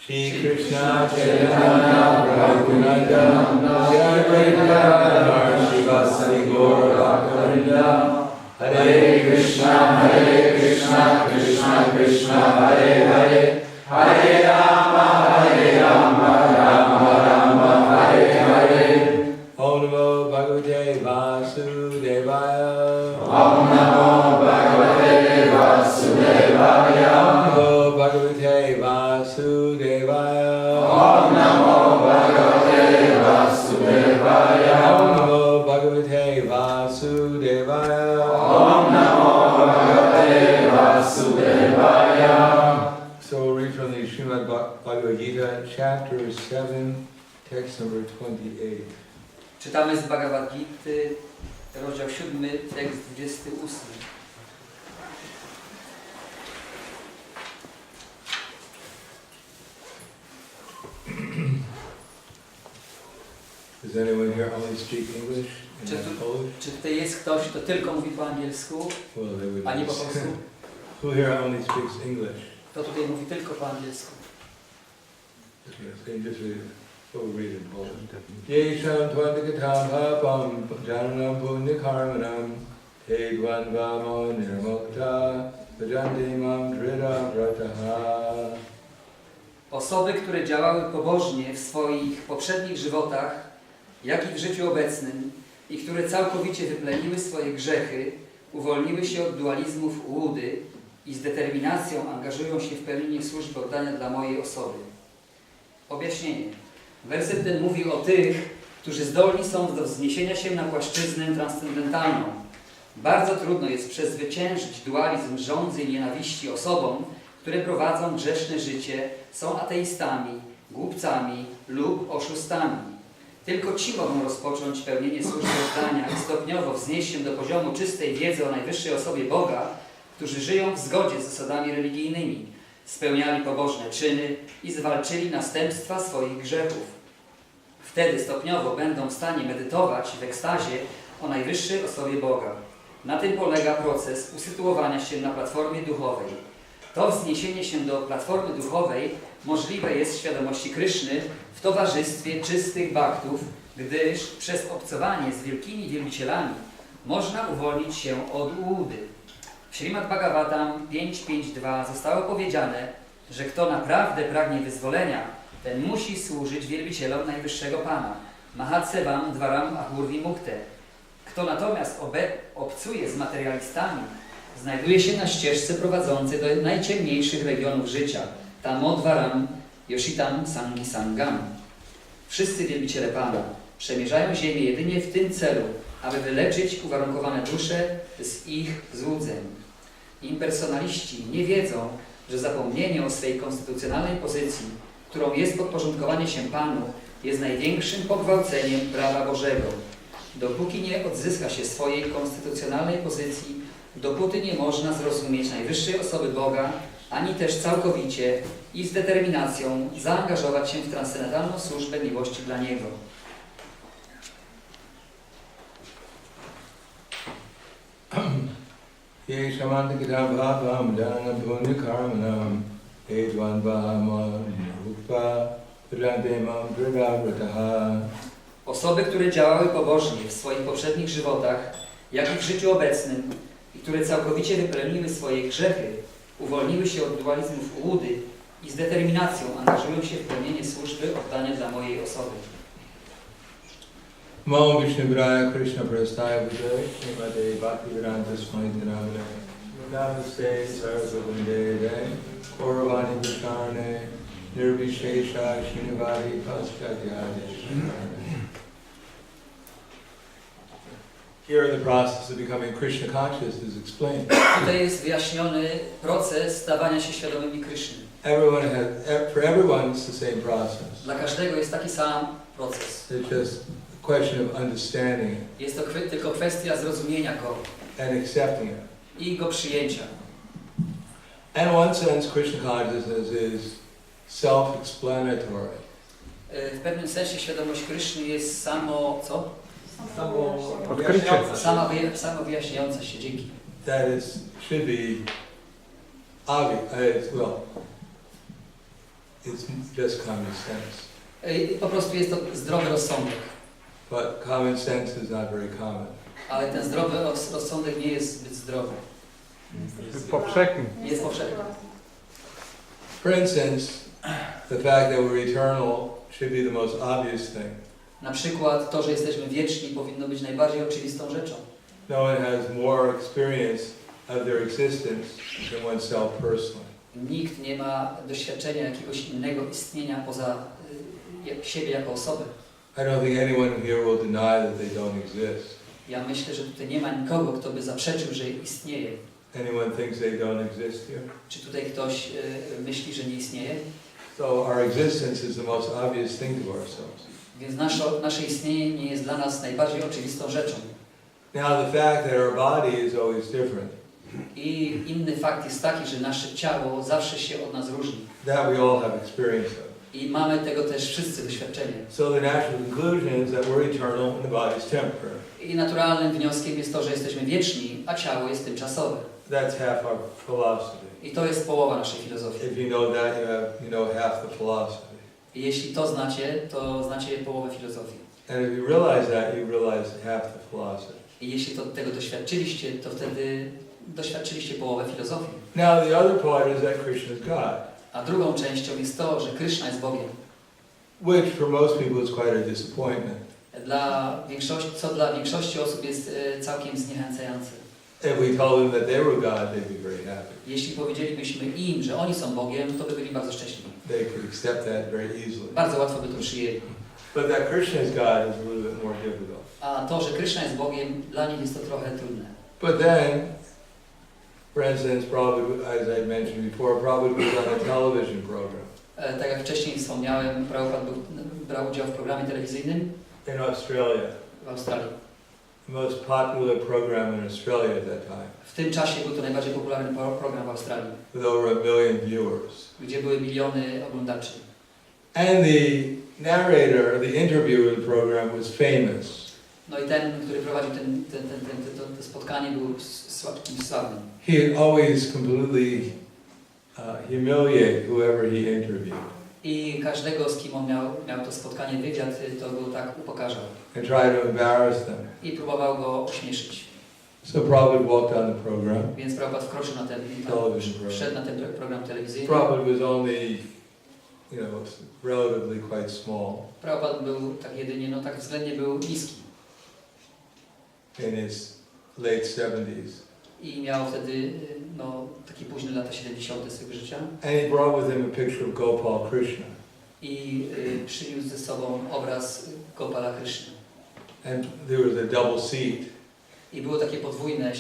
Shri Kryszna Chaitanya Prahladananda Swami Shivasari Gaura Hare Krishna Krishna Krishna Hare Hare Hare Rama Rama Rama Hare Hare Om Namo Bhagavate Vasudevaya Om Namo Bhagavate Vasudevaya Om Namo Bhagavate Vasudevaya Om Namo Bhagavate Vasudevaya Om Namo Bhagavate Vasudevaya Om Namo Bhagavate Vasudevaya. So we'll read from the Srimad Bhagavad Gita, chapter 7, text number 28. Czytamy z Bhagavad Gity, rozdział 7, tekst 28. Does anyone here only speak English and not Polish? Czy tutaj jest ktoś, kto tylko mówi po angielsku, a nie po polsku? Who here only speaks English? Kto tutaj mówi tylko po angielsku? Yes, can you just read it? We'll read it in Polish. Yesham tvandikatam papam jananam punyakarmanam te dvandvamo nirmokta bhajanti mam drita vrataha. Osoby, które działały pobożnie w swoich poprzednich żywotach, jak i w życiu obecnym, i które całkowicie wypleniły swoje grzechy, uwolniły się od dualizmów łudy i z determinacją angażują się w pełnienie służby oddania dla mojej osoby. Objaśnienie. Werset ten mówi o tych, którzy zdolni są do wzniesienia się na płaszczyznę transcendentalną. Bardzo trudno jest przezwyciężyć dualizm żądzy i nienawiści osobom, które prowadzą grzeszne życie, są ateistami, głupcami lub oszustami. Tylko ci mogą rozpocząć pełnienie służby oddania i stopniowo wznieść się do poziomu czystej wiedzy o najwyższej osobie Boga, którzy żyją w zgodzie z zasadami religijnymi, spełniali pobożne czyny i zwalczyli następstwa swoich grzechów. Wtedy stopniowo będą w stanie medytować w ekstazie o najwyższej osobie Boga. Na tym polega proces usytuowania się na platformie duchowej. To wzniesienie się do platformy duchowej możliwe jest w świadomości Kryszny w towarzystwie czystych bhaktów, gdyż przez obcowanie z wielkimi wielbicielami można uwolnić się od łudy. W Śrimad Bhagavatam 5.5.2 zostało powiedziane, że kto naprawdę pragnie wyzwolenia, ten musi służyć wielbicielom Najwyższego Pana, Mahatsevam Dvaram Ahurvi Mukte. Kto natomiast obcuje z materialistami, znajduje się na ścieżce prowadzącej do najciemniejszych regionów życia, Tamodvaram Yoshitam Sangi Sangam. Wszyscy wielbiciele Pana przemierzają ziemię jedynie w tym celu, aby wyleczyć uwarunkowane dusze z ich złudzeń. Impersonaliści nie wiedzą, że zapomnienie o swej konstytucjonalnej pozycji, którą jest podporządkowanie się Panu, jest największym pogwałceniem prawa Bożego. Dopóki nie odzyska się swojej konstytucjonalnej pozycji, dopóty nie można zrozumieć najwyższej osoby Boga, ani też całkowicie i z determinacją zaangażować się w transcendentalną służbę miłości dla Niego. Yeshamantikidam bhavam jananam punyakarmanam te dvandvamo nirmokta bhajanti mam drita vrataha. Osoby, które działały pobożnie w swoich poprzednich żywotach, jak i w życiu obecnym, i które całkowicie wypleniły swoje grzechy, uwolniły się od dualizmów łudy i z determinacją angażują się w pełnienie służby oddania dla mojej osoby. Mam Vishnubraya Kryszna Prastaya Vijay Srimate Bhaktivedanta Swami Namaste Sarvavande Kauravani Visharne Nirvishesha Srinivadi Paschatyadesh. Here the process of becoming Krishna conscious is explained. Tutaj jest wyjaśniony proces stawania się świadomymi Kryszny. For everyone it's the same process. Dla każdego jest taki sam proces. It's just a question of understanding it Jest to tylko kwestia zrozumienia Go and accepting it. i Go przyjęcia. In one sense, Krishna consciousness is self-explanatory. W pewnym sensie świadomość Kryszny jest samo wyjaśniająca się. Dzięki. That is should be obvious. it's just common sense. Po prostu jest to zdrowy rozsądek. But common sense is not very common. Ale ten zdrowy rozsądek nie jest zbyt zdrowy. Jest powszechny. Nie jest powszechny. For instance, the fact that we're eternal should be the most obvious thing. Na przykład to, że jesteśmy wieczni, powinno być najbardziej oczywistą rzeczą. No one has more experience of their existence than oneself personally. Nikt nie ma doświadczenia jakiegoś innego istnienia poza siebie jako osoby. I don't think anyone here will deny that they don't exist. Ja myślę, że tutaj nie ma nikogo, kto by zaprzeczył, że istnieje. Anyone thinks they don't exist here? Czy tutaj ktoś myśli, że nie istnieje? So our existence is the most obvious thing to ourselves. Więc nasze istnienie nie jest dla nas najbardziej oczywistą rzeczą. Now the fact that our body is always different. I inny fakt jest taki, że nasze ciało zawsze się od nas różni. That we all have experience of. I mamy tego też wszyscy doświadczenie. So the natural conclusion is that we're eternal and the body is temporary. I naturalnym wnioskiem jest to, że jesteśmy wieczni, a ciało jest tymczasowe. That's half our philosophy. I to jest połowa naszej filozofii. If you know that, you know half the philosophy. I jeśli to znacie, to znacie połowę filozofii. And if you realize that, you realize half the philosophy. I jeśli tego doświadczyliście, to wtedy doświadczyliście połowę filozofii. Now the other part is that Krishna is God. A drugą częścią jest to, że Kryszna jest Bogiem. Which for most people is quite a disappointment. Co dla większości osób jest całkiem zniechęcające. If we told them that they were God, they'd be very happy. Jeśli powiedzielibyśmy im, że oni są Bogiem, to by byli bardzo szczęśliwi. They could accept that very easily. Bardzo łatwo by to przyjęli. But that Krishna is God is a little bit more difficult. A to, że Kryszna jest Bogiem, dla nich jest to trochę trudne. But then, for instance, Prabhupada, as I mentioned before, Prabhupada was on a television program. Tak jak wcześniej wspomniałem, Prabhupada brał udział w programie telewizyjnym In Australia. w Australii. The most popular program in Australia at that time. W tym czasie był to najbardziej popularny program w Australii, With over 1 million viewers. gdzie były miliony oglądaczy. And the narrator, the interviewer of the program was famous. No i ten, który prowadził to spotkanie, był sławnym. He had always completely humiliate whoever he interviewed. I każdego, z kim on miał to spotkanie, wywiad, to go tak upokarzał. And tried to embarrass them. I próbował go ośmieszyć. So Prabhupada walked on the program. Więc Prabhupada wkroczył na wszedł na ten program telewizyjny. Prabhupada was only, relatively quite small. Prabhupada był tak jedynie, tak względnie był niski. In his late 70s. I miał wtedy, takie późne lata 70. swojego życia. And he brought with him a picture of Gopal Krishna. I przyniósł ze sobą obraz Gopala Kryszny. And there was a double seat. I było takie podwójne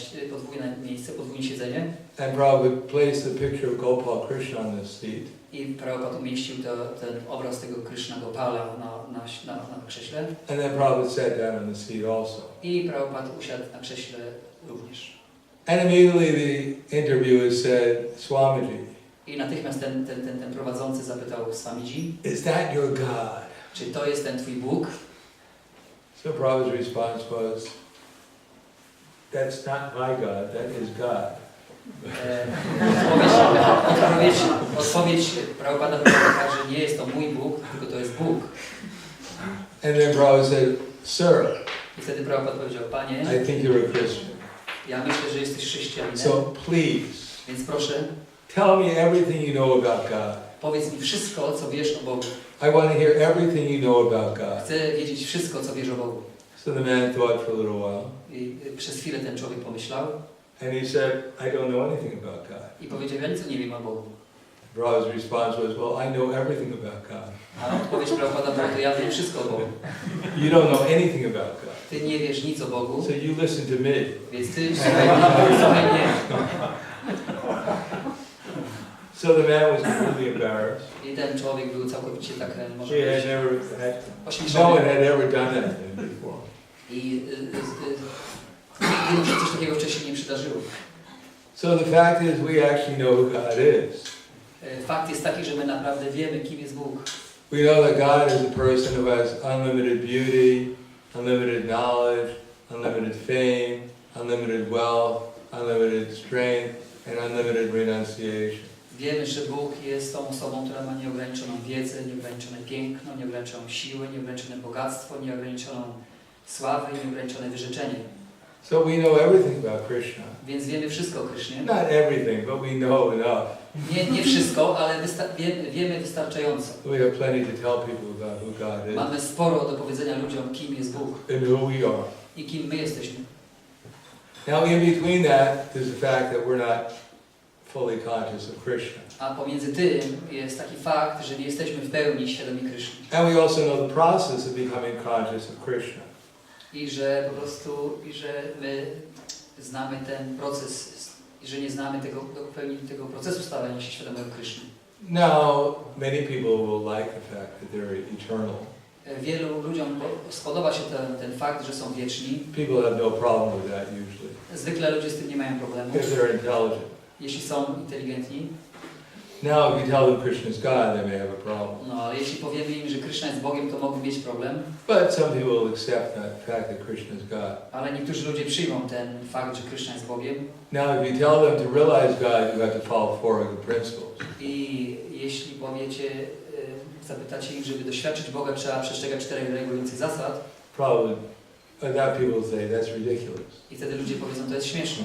miejsce, podwójne siedzenie. And Prabhupada placed the picture of Gopal Krishna on this seat. I Prabhupada umieścił ten obraz tego Kryszna Gopala na krześle. And then Prabhupada sat down on the seat also. I Prabhupada usiadł na krześle również. And immediately the interviewer said, Swamiji, I natychmiast ten prowadzący zapytał Swamiji, is that your God? czy to jest ten twój Bóg? So Prabhupada's response was, that's not my God, that is God. Odpowiedź Prabhupada była taka, że nie jest to mój Bóg, tylko to jest Bóg. And then Prabhupada said, Sir, I wtedy Prabhupada powiedział, Panie, I think you're a Christian. Ja myślę, że jesteś chrześcijaninem. So please, więc proszę, tell me everything you know about God. Powiedz mi wszystko, co wiesz o Bogu. I want to hear everything you know about God. Chcę wiedzieć wszystko, co wiesz o Bogu. So the man thought for a little while. I przez chwilę ten człowiek pomyślał. And he said, I don't know anything about God. I powiedział, ja nic nie wiem o Bogu. Prabhupada's response was, well, I know everything about God. A odpowiedź Prabhupada była, to ja wiem wszystko o Bogu. You don't know anything about God. Ty nie wiesz nic o Bogu. So you listen to me. Więc ty słuchaj mnie. So the man was completely embarrassed. I ten człowiek był całkowicie tak, może He had never ośmieszony. no one had ever done that to him before. I nigdy mu się coś takiego wcześniej nie przydarzyło. So the fact is, we actually know who God is. Fakt jest taki, że my naprawdę wiemy, kim jest Bóg. We know that God is a person who has unlimited beauty, unlimited knowledge, unlimited fame, unlimited wealth, unlimited strength, and unlimited renunciation. Wiemy, że Bóg jest tą osobą, która ma nieograniczoną wiedzę, nieograniczone piękno, nieograniczoną siłę, nieograniczone bogactwo, nieograniczoną sławę i nieograniczone wyrzeczenie. So we know everything about Krishna. Więc wiemy wszystko o Krysznie. Not everything, but we know enough. Nie wszystko, ale wiemy wystarczająco. We have plenty to tell people about who God is Mamy sporo do powiedzenia ludziom, kim jest Bóg and who we are. i kim my jesteśmy. Now in between that, there's the fact that we're not fully conscious of Krishna. A pomiędzy tym jest taki fakt, że nie jesteśmy w pełni świadomi Kryszny. And we also know the process of becoming conscious of Krishna. I że po prostu, my znamy ten proces, i że nie znamy w pełni tego procesu stawania się świadomym Kryszny. Now, many people will like the fact that they're eternal. Wielu ludziom spodoba się ten fakt, że są wieczni. People have no problem with that usually. Zwykle ludzie z tym nie mają problemu, If they're intelligent. jeśli są inteligentni. Now, if you tell them Krishna's God, they may have a problem. No, ale jeśli powiemy im, że Kryszna jest Bogiem, to mogą mieć problem. But some people will accept that fact that Krishna's God. Ale niektórzy ludzie przyjmą ten fakt, że Kryszna jest Bogiem. Now, if you tell them to realize God, you have to follow four of the principles. I jeśli powiecie, zapytacie ich, żeby doświadczyć Boga, trzeba przestrzegać 4 regulujących zasad. Probably, that people will say that's ridiculous. I wtedy ludzie powiedzą, to jest śmieszne.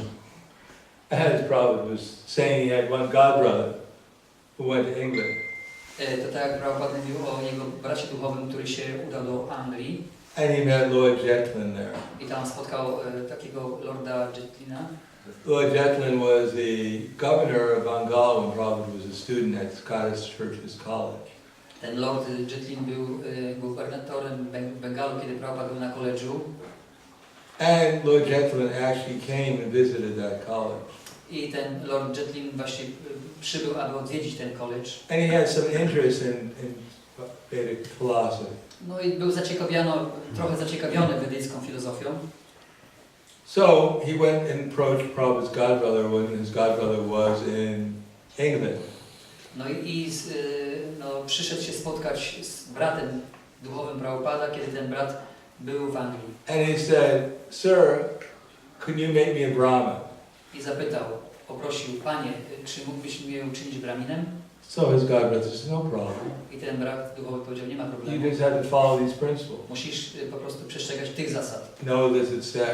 As Prabhupada was saying, he had one godbrother who went to England. To tak jak Prabhupada mówił o jego bracie duchowym, który się udał do Anglii. And he met Lord Jetlin there. I tam spotkał takiego Lorda Jetlina. Lord Jetlin was the governor of Bengal when Prabhupada was a student at Scottish Churches College. Ten Lord Jetlin był gubernatorem Bengalu, kiedy Prabhupada był na koledżu. And Lord Jetlin actually came and visited that college. I ten Lord Jetlin właśnie przybył, aby odwiedzić ten college. And he had some interest in Vedic philosophy. No i był trochę zaciekawiony wedyjską filozofią. So he went and approached Prabhupada's godbrother when his godbrother was in England. No i przyszedł się spotkać z bratem duchowym Prabhupada, kiedy ten brat był w Anglii. And he said, "Sir, could you make me a Brahmin?" I poprosił, Panie, czy mógłbyś mnie uczynić braminem? So his godbrother said, "No problem. I ten brat duchowy powiedział, nie ma You problemu. just have to follow these principles. Musisz po prostu przestrzegać tych zasad. No illicit sex,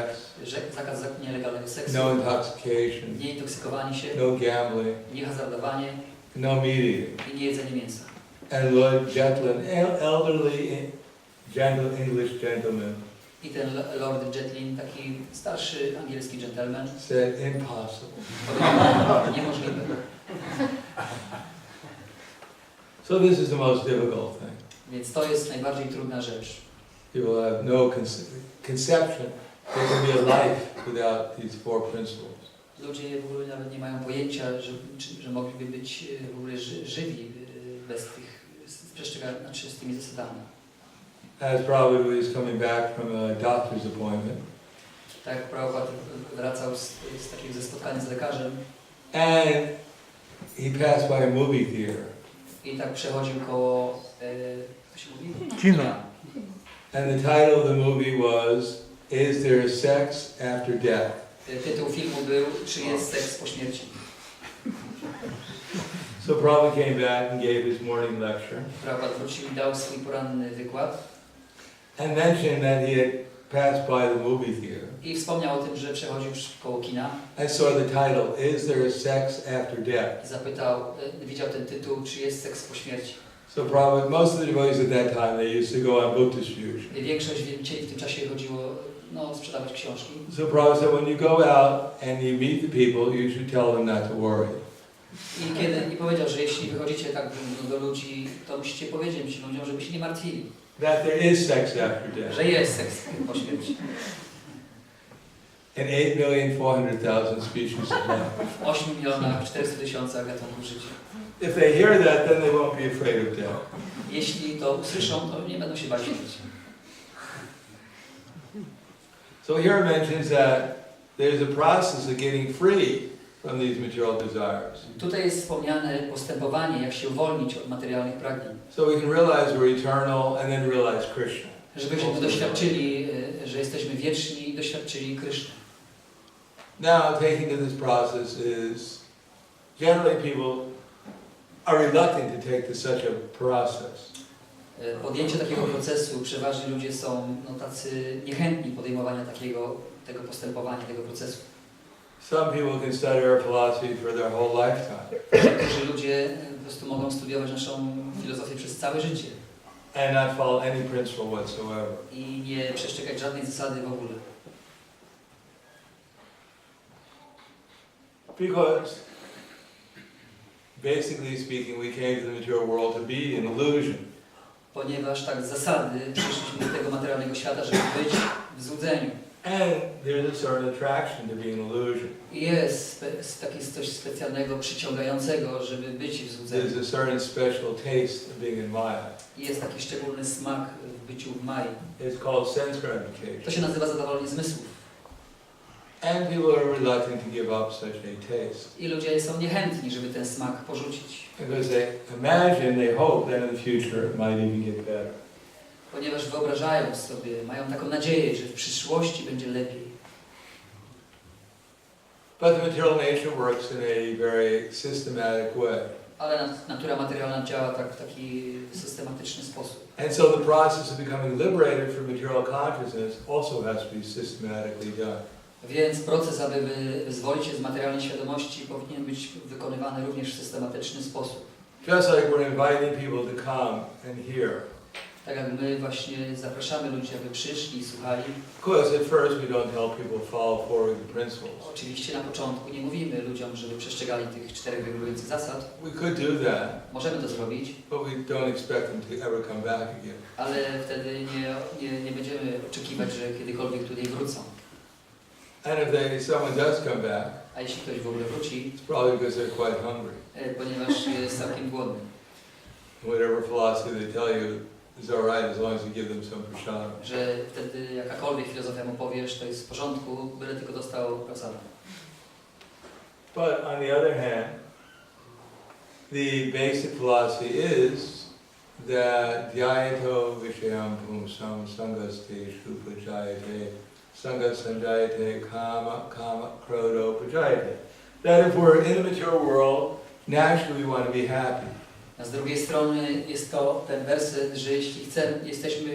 Zakaz nielegalnego seksu, no intoxication, nie intoksykowanie się, no gambling, nie hazardowanie no meat eating." i nie jedzenie mięsa. And Lord Jetlin, elderly, gentle English gentleman, I ten Lord Jetlin, taki starszy angielski gentleman, said, "Impossible." powiedział, niemożliwe. So this is the most difficult thing. Więc to jest najbardziej trudna rzecz. People have no conception there can be a life without these four principles. Ludzie w ogóle nawet nie mają pojęcia, że mogliby być w ogóle żywi bez tych, z tymi zasadami. As Prabhupada was coming back from a doctor's appointment, Tak jak Prabhupada wracał z takiego spotkania z lekarzem and he passed by a movie theater. i tak przechodził koło, co się mówi? Kina. And the title of the movie was, "Is There Sex After Death?" Tytuł filmu był, czy jest seks po śmierci? So Prabhupada came back and gave his morning lecture Prabhupada wrócił i dał swój poranny wykład and mentioned that he had passed by the movie theater i wspomniał o tym, że przechodził koło kina and saw the title, "Is There Sex After Death?" i zapytał, widział ten tytuł, czy jest seks po śmierci. So Prabhupada, most of the devotees at that time, they used to go on book distribution. I większość wielbicieli w tym czasie chodziło, sprzedawać książki. So Prabhupada said, when you go out and you meet the people, you should tell them not to worry. I powiedział, że jeśli wychodzicie tak do ludzi, to musicie powiedzieć ludziom, żeby się nie martwili. That there is sex after death. Że jest seks po śmierci. In 8,400,000 species of life. W 8,400,000 gatunków życia. If they hear that, then they won't be afraid of death. Jeśli to usłyszą, to nie będą się bać śmierci. So here it mentions that there's a process of getting free from these material desires. Tutaj jest wspomniane postępowanie, jak się uwolnić od materialnych pragnień. So we can realize we're eternal and then realize Krishna. Żebyśmy doświadczyli, że jesteśmy wieczni i doświadczyli Kryszny. Now, taking to this process is, generally people are reluctant to take to such a process. Podjęcie takiego procesu, przeważnie ludzie są tacy niechętni podejmowania tego postępowania, tego procesu. Some people can study our philosophy for their whole lifetime. Niektórzy ludzie po prostu mogą studiować naszą filozofię przez całe życie And not follow any principle whatsoever. i nie przestrzegać żadnej zasady w ogóle. Because, basically speaking, we came to the material world to be an illusion. Ponieważ tak z zasady przyszliśmy do tego materialnego świata, żeby być w złudzeniu. And there's a certain attraction to being an illusion. I jest takie coś specjalnego, przyciągającego, żeby być w złudzeniu. There's a certain special taste of being in Maya. I jest taki szczególny smak w byciu w Mai. It's called sense To gratification. się nazywa zadowolenie zmysłów. And people are reluctant to give up such a taste. I ludzie są niechętni, żeby ten smak porzucić. Because they imagine, they hope that in the future it might even get better. Ponieważ wyobrażają sobie, mają taką nadzieję, że w przyszłości będzie lepiej. But the material nature works in a very systematic way. Ale natura materialna działa tak w taki systematyczny sposób. And so the process of becoming liberated from material consciousness also has to be systematically done. Więc proces, aby wyzwolić się z materialnej świadomości, powinien być wykonywany również w systematyczny sposób. Just like we're inviting people to come and hear. Tak jak my właśnie zapraszamy ludzi, aby przyszli i słuchali. Because at first we don't tell people to follow four of the principles. Oczywiście na początku nie mówimy ludziom, żeby przestrzegali tych 4 regulujących zasad. We could do that, Możemy to zrobić, but we don't expect them to ever come back again. ale wtedy nie będziemy oczekiwać, że kiedykolwiek tutaj wrócą. And if someone does come back, A jeśli ktoś w ogóle wróci, it's probably because they're quite hungry. Ponieważ jest całkiem głodny. Whatever philosophy they tell you is all right as long as you give them some prasad. Że wtedy jakakolwiek filozofia mu powiesz, to jest w porządku, byle tylko dostał prasadę. But on the other hand, the basic philosophy is that dhyayato vishayam pumsam sangaste shupajayate sangat sanjayate kama krodo pajayate. That if we're in the material world, naturally we want to be happy. A z drugiej strony jest to ten werset, że jeśli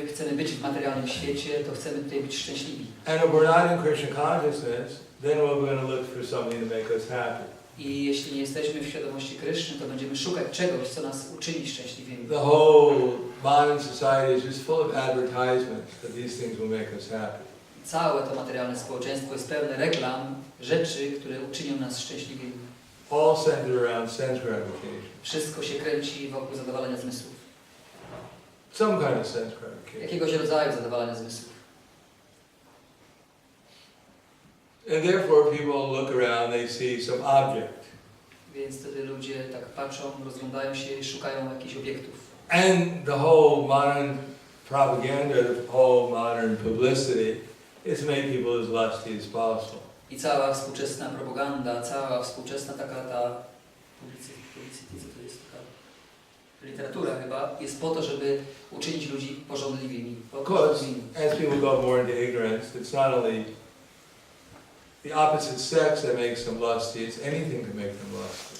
chcemy być w materialnym świecie, to chcemy tutaj być szczęśliwi. And if we're not in Krishna consciousness, then we're going to look for something to make us happy. I jeśli nie jesteśmy w świadomości Kryszny, to będziemy szukać czegoś, co nas uczyni szczęśliwymi. The whole modern society is just full of advertisements that these things will make us happy. Całe to materialne społeczeństwo jest pełne reklam, rzeczy, które uczynią nas szczęśliwymi. All centered around sense gratification. Wszystko się kręci wokół zadowolenia zmysłów. Some kind of sense gratification. Jakiegoś rodzaju zadowolenia zmysłów. And therefore people look around, they see some object. Więc wtedy ludzie tak patrzą, rozglądają się i szukają jakichś obiektów. And the whole modern propaganda, the whole modern publicity is to make people as lusty as possible. I cała współczesna propaganda, cała współczesna taka ta publicity, co to jest taka literatura chyba, jest po to, żeby uczynić ludzi porządliwymi. Because as people go more into ignorance, it's not only the opposite sex that makes them lusty, it's anything can make them lusty.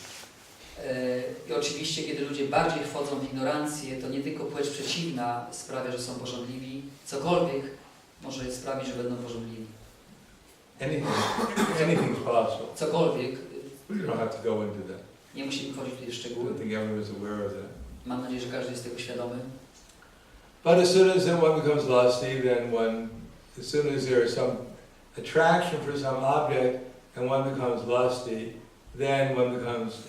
I oczywiście, kiedy ludzie bardziej wchodzą w ignorancję, to nie tylko płeć przeciwna sprawia, że są porządliwi, cokolwiek może sprawić, że będą porządliwi. Anything's possible. Cokolwiek. We don't have to go into that. Nie musimy wchodzić tutaj w I szczegóły. don't think everyone's aware of that. Mam nadzieję, że każdy jest tego świadomy. But as soon as one becomes lusty, then as soon as there is some attraction for some object and one becomes lusty, then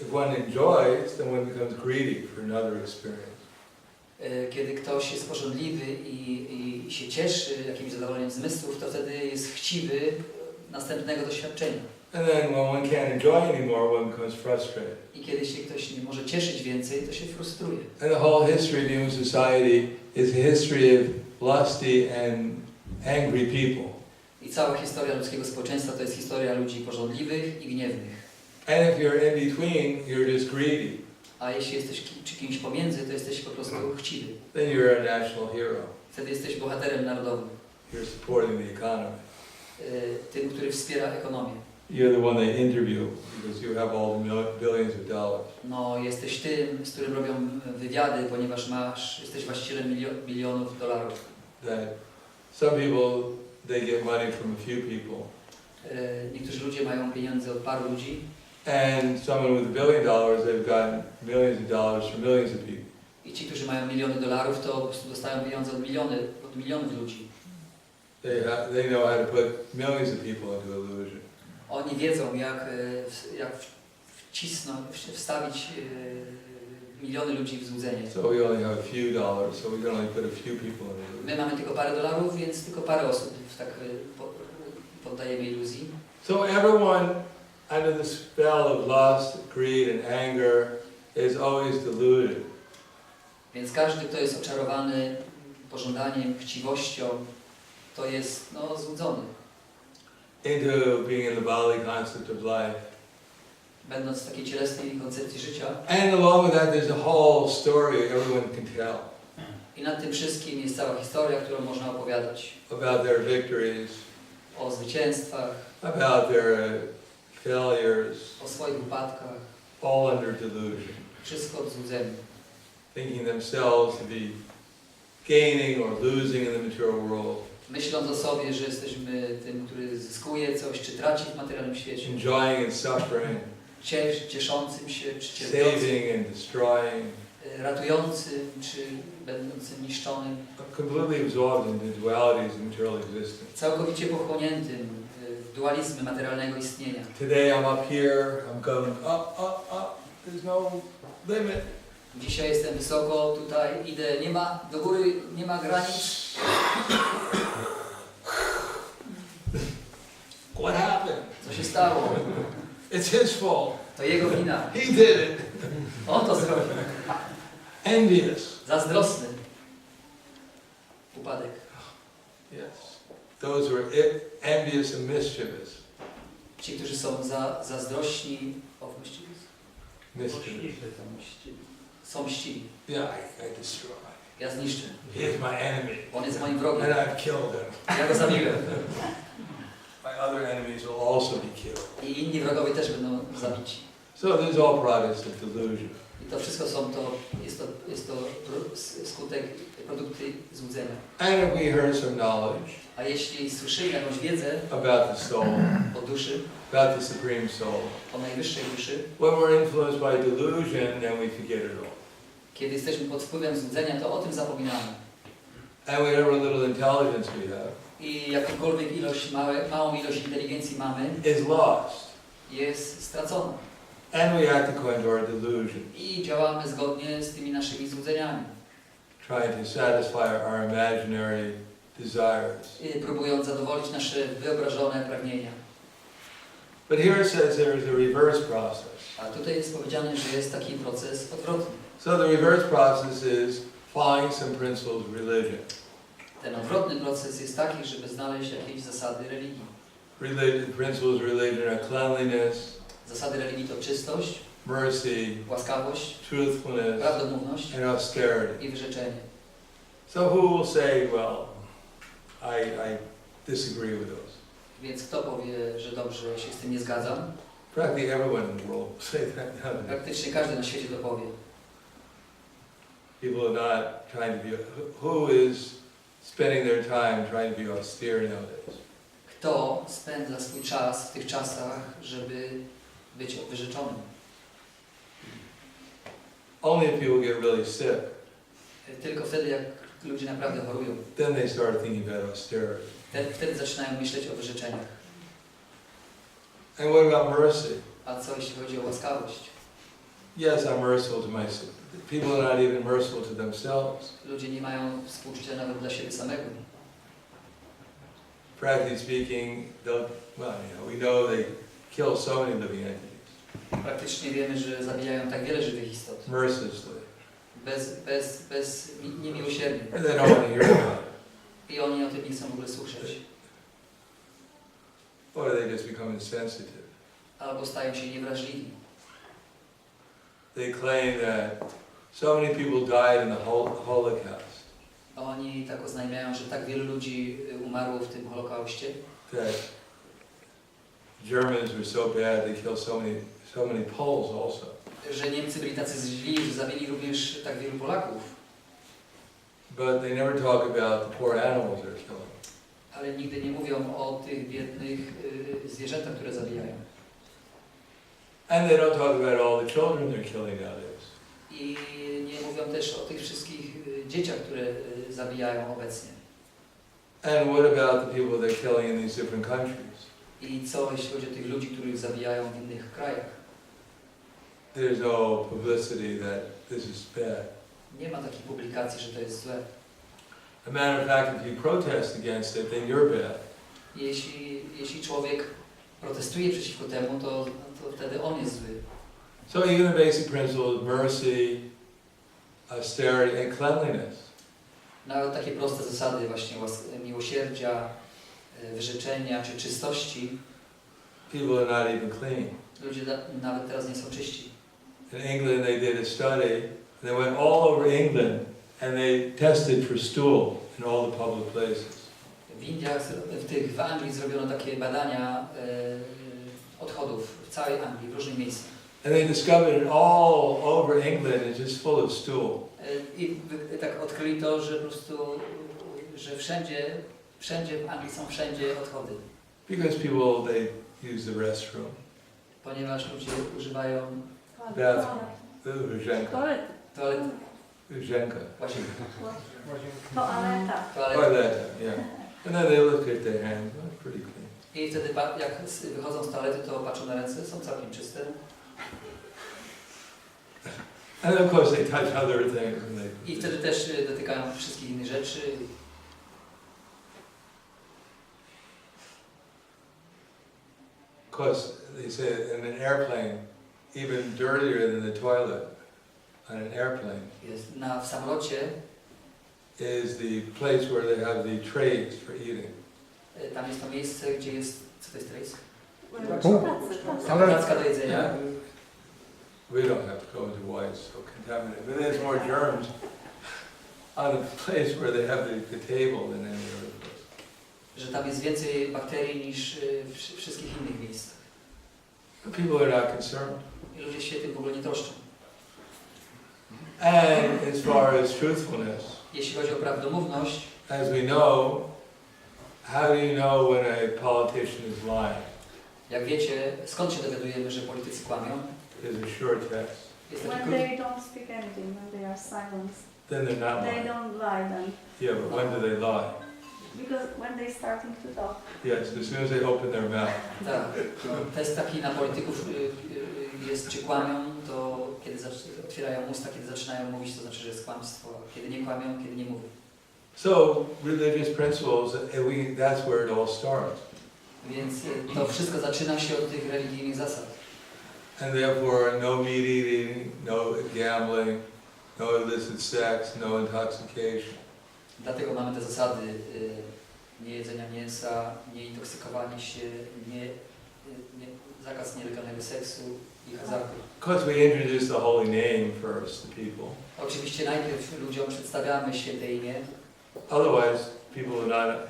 if one enjoys, then one becomes greedy for another experience. Kiedy ktoś jest porządliwy i się cieszy jakimś zadowoleniem zmysłów, to wtedy jest chciwy następnego doświadczenia. And then when one can't enjoy anymore, one becomes frustrated. I kiedy się ktoś nie może cieszyć więcej, to się frustruje. And the whole history of human society is a history of lusty and angry people. I cała historia ludzkiego społeczeństwa to jest historia ludzi porządliwych i gniewnych. And if you're in between, you're just greedy. A jeśli jesteś kimś pomiędzy, to jesteś po prostu chciwy. Then you're a national hero. Wtedy jesteś bohaterem narodowym. You're supporting the economy. Tym, który wspiera ekonomię. you're the one they interview because you have all the billions of dollars. No, jesteś tym, z którym robią wywiady, ponieważ jesteś właścicielem milionów dolarów. That some people, they get money from a few people. Niektórzy ludzie mają pieniądze od paru ludzi. And someone with $1 billion, they've gotten millions of dollars from millions of people. I ci, którzy mają miliony dolarów, to po prostu dostają pieniądze od milionów ludzi. They know how to put millions of people into illusion. Oni wiedzą, jak wstawić miliony ludzi w złudzenie. So we only have a few dollars, so we can only put a few people in illusion. My mamy tylko parę dolarów, więc tylko parę osób tak poddajemy iluzji. So everyone under the spell of lust, greed and anger is always deluded. Więc każdy, kto jest oczarowany pożądaniem, chciwością, to jest złudzony. Into being in the bodily concept of life. Będąc w takiej cielesnej koncepcji życia. And along with that there's a whole story everyone can tell. I nad tym wszystkim jest cała historia, którą można opowiadać. About their victories. O zwycięstwach. About their failures. O swoich upadkach. All under delusion. Wszystko od złudzenia. Thinking themselves to be gaining or losing in the material world. Myśląc o sobie, że jesteśmy tym, który zyskuje coś, czy traci w materialnym świecie. Enjoying and suffering. Cieszącym się, czy cierpiącym. Saving and destroying. Ratującym, czy będącym niszczonym. Completely absorbed into dualities of material existence. Całkowicie pochłoniętym w dualizmy materialnego istnienia. Today I'm up here, I'm going up, up, up. There's no limit. Dzisiaj jestem wysoko, tutaj idę, nie ma do góry, nie ma granic. What happened? Co się stało? It's his fault. To jego wina. He did it. On to zrobił. Envious. Zazdrosny. Upadek. Yes. Those who are envious and mischievous. Ci, którzy są zazdrośni, Mischievous. są mściwi. Yeah, I destroy. Ja zniszczę. He is my enemy. On jest moim wrogiem. And I've killed him. Ja go zabiłem. My other enemies will also be killed. I inni wrogowie też będą zabici. So these all products of delusion. I to wszystko jest to skutek, produkty złudzenia. And if we heard some knowledge A jeśli słyszymy jakąś wiedzę about the soul, o duszy, about the supreme soul, o najwyższej duszy, when we're influenced by delusion, then we forget it all. kiedy jesteśmy pod wpływem złudzenia, to o tym zapominamy. And whatever little intelligence we have I jakąkolwiek małą ilość inteligencji mamy, is lost. jest stracona. And we act according to our delusion, I działamy zgodnie z tymi naszymi złudzeniami. trying to satisfy our imaginary desires. I próbując zadowolić nasze wyobrażone pragnienia. But here it says there is a reverse process. A tutaj jest powiedziane, że jest taki proces odwrotny. So the reverse process is following some principles of religion. Ten odwrotny proces jest taki, żeby znaleźć jakieś zasady religii. Principles of religion are cleanliness, Zasady religii to czystość, mercy, łaskawość, truthfulness, prawdomówność and austerity. i wyrzeczenie. So who will say, well, I disagree with those? Więc kto powie, że dobrze, się z tym nie zgadzam? Practically everyone in the world will say that nowadays. Praktycznie każdy na świecie to powie. People are not trying to be, who is spending their time trying to be austere nowadays? Kto spędza swój czas w tych czasach, żeby być wyrzeczonym? Only if people get really sick, Tylko wtedy, jak ludzie naprawdę chorują. then they start thinking about austerity. Wtedy zaczynają myśleć o wyrzeczeniach. And what about mercy? A co jeśli chodzi o łaskawość? Yes, I'm merciful to myself. People are not even merciful to themselves. Ludzie nie mają współczucia nawet dla siebie samego. Practically speaking, we know they kill so many living entities. Praktycznie wiemy, że zabijają tak wiele żywych istot. Mercilessly. Niemiłosiernie. And they don't want to hear about it. I oni o tym nie chcą w ogóle słyszeć. Or they just become insensitive. Albo stają się niewrażliwi. They claim that so many people died in the Holocaust. Oni tak oznajmiają, że tak wielu ludzi umarło w tym Holokauście. That Germans were so bad they killed so many Poles also. Że Niemcy byli tacy źli, że zabili również tak wielu Polaków. But they never talk about the poor animals they're killing. Ale nigdy nie mówią o tych biednych zwierzętach, które zabijają. And they don't talk about all the children they're killing nowadays. I nie mówią też o tych wszystkich dzieciach, które zabijają obecnie. And what about the people they're killing in these different countries? I co jeśli chodzi o tych ludzi, których zabijają w innych krajach? There's no publicity that this is bad. Nie ma takiej publikacji, że to jest złe. As a matter of fact, if you protest against it, then you're bad. Jeśli człowiek protestuje przeciwko temu, to wtedy on jest zły. So even the basic principles of mercy, austerity and cleanliness. Nawet takie proste zasady właśnie miłosierdzia, wyrzeczenia czy czystości. People are not even clean. Ludzie nawet teraz nie są czyści. In England they did a study, and they went all over England and they tested for stool in all the public places. W Indiach, w Anglii zrobiono takie badania odchodów w całej Anglii, w różnych miejscach. And they discovered all over England it's just full of stool. I tak odkryli to, że po prostu, że wszędzie w Anglii są wszędzie odchody. Because people, they use the restroom. Ponieważ ludzie używają Bathroom. Łazienka. toalety. Łazienka. Toaleta. Toilet, yeah. And then they look at their hands, oh, pretty clean. I wtedy jak wychodzą z toalety, to patrzą na ręce, są całkiem czyste. And of course they touch other things. And I wtedy też dotykają wszystkich innych rzeczy. of course, they say in an airplane, even dirtier than the toilet on an airplane W samolocie is the place where they have the trays for eating. tam jest to miejsce, gdzie jest, co to jest trays? Ale Tacka do jedzenia. We don't have to go into why it's so contaminated, but there's more germs on the place where they have the table than any other place. Że tam jest więcej bakterii niż w wszystkich innych miejscach. But people are not concerned. I ludzie się tym w ogóle nie troszczą. And as far as truthfulness, Jeśli chodzi o prawdomówność, as we know, how do you know when a politician is lying? jak wiecie, skąd się dowiadujemy, że politycy kłamią? There's a sure test. Jest When taki they don't speak anything, when they are silent, Then they're not they lying. don't lie then. Yeah, but when do they lie? Because when they starting to talk. Yes, as soon as they open their mouth. Tak, test taki na polityków jest, czy kłamią, to kiedy otwierają usta, kiedy zaczynają mówić, to znaczy, że jest kłamstwo. Kiedy nie kłamią, kiedy nie mówią. So religious principles, that's where it all starts. Więc to wszystko zaczyna się od tych religijnych zasad. And therefore, no meat eating, no gambling, no illicit sex, no intoxication. Dlatego mamy te zasady nie jedzenia mięsa, nie intoksykowanie się, zakaz nielegalnego seksu i hazardu. Of course, we introduce the holy name first to people. Oczywiście najpierw ludziom przedstawiamy święte imię, Otherwise, people are not,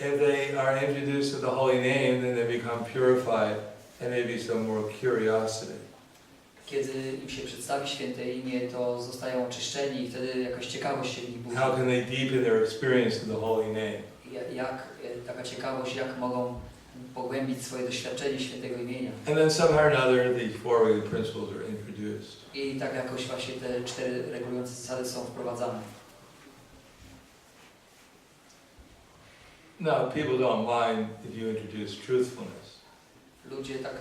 if they are introduced to the holy name, then they become purified and maybe some more curiosity. Kiedy im się przedstawi święte imię, to zostają oczyszczeni i wtedy jakaś ciekawość się w nich budzi. How can they deepen their experience of the holy name? Taka ciekawość, jak mogą pogłębić swoje doświadczenie świętego imienia. And then somehow or another, these four regular principles are introduced. I tak jakoś właśnie te 4 regulujące zasady są wprowadzane. Now, people don't mind if you introduce truthfulness. Ludzie tak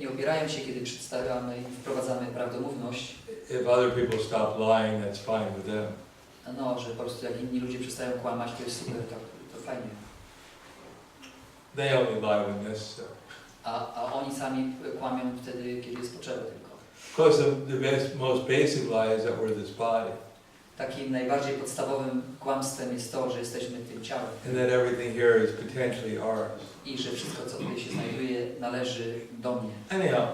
nie opierają się, kiedy przedstawiamy i wprowadzamy prawdomówność. If other people stop lying, that's fine with them. No, że po prostu jak inni ludzie przestają kłamać, to jest super, to fajnie. They only lie when necessary. A oni sami kłamią wtedy, kiedy jest potrzeba tylko. Of course, the most basic lie is that we're this body. Takim najbardziej podstawowym kłamstwem jest to, że jesteśmy tym ciałem. And that everything here is potentially ours. I że wszystko, co tutaj się znajduje, należy do mnie. Anyhow,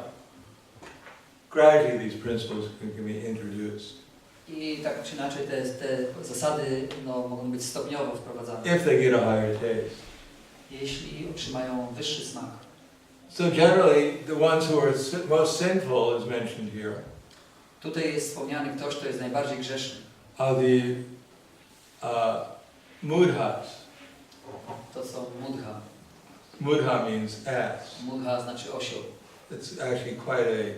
gradually these principles can be introduced. I tak czy inaczej te zasady mogą być stopniowo wprowadzane. If they get a higher taste. jeśli otrzymają wyższy smak. So generally, the ones who are most sinful is mentioned here. Tutaj jest wspomniany ktoś, kto jest najbardziej grzeszny. Are the mudhas. To są mudha. Mudha means ass. Mudha znaczy osioł. It's actually quite a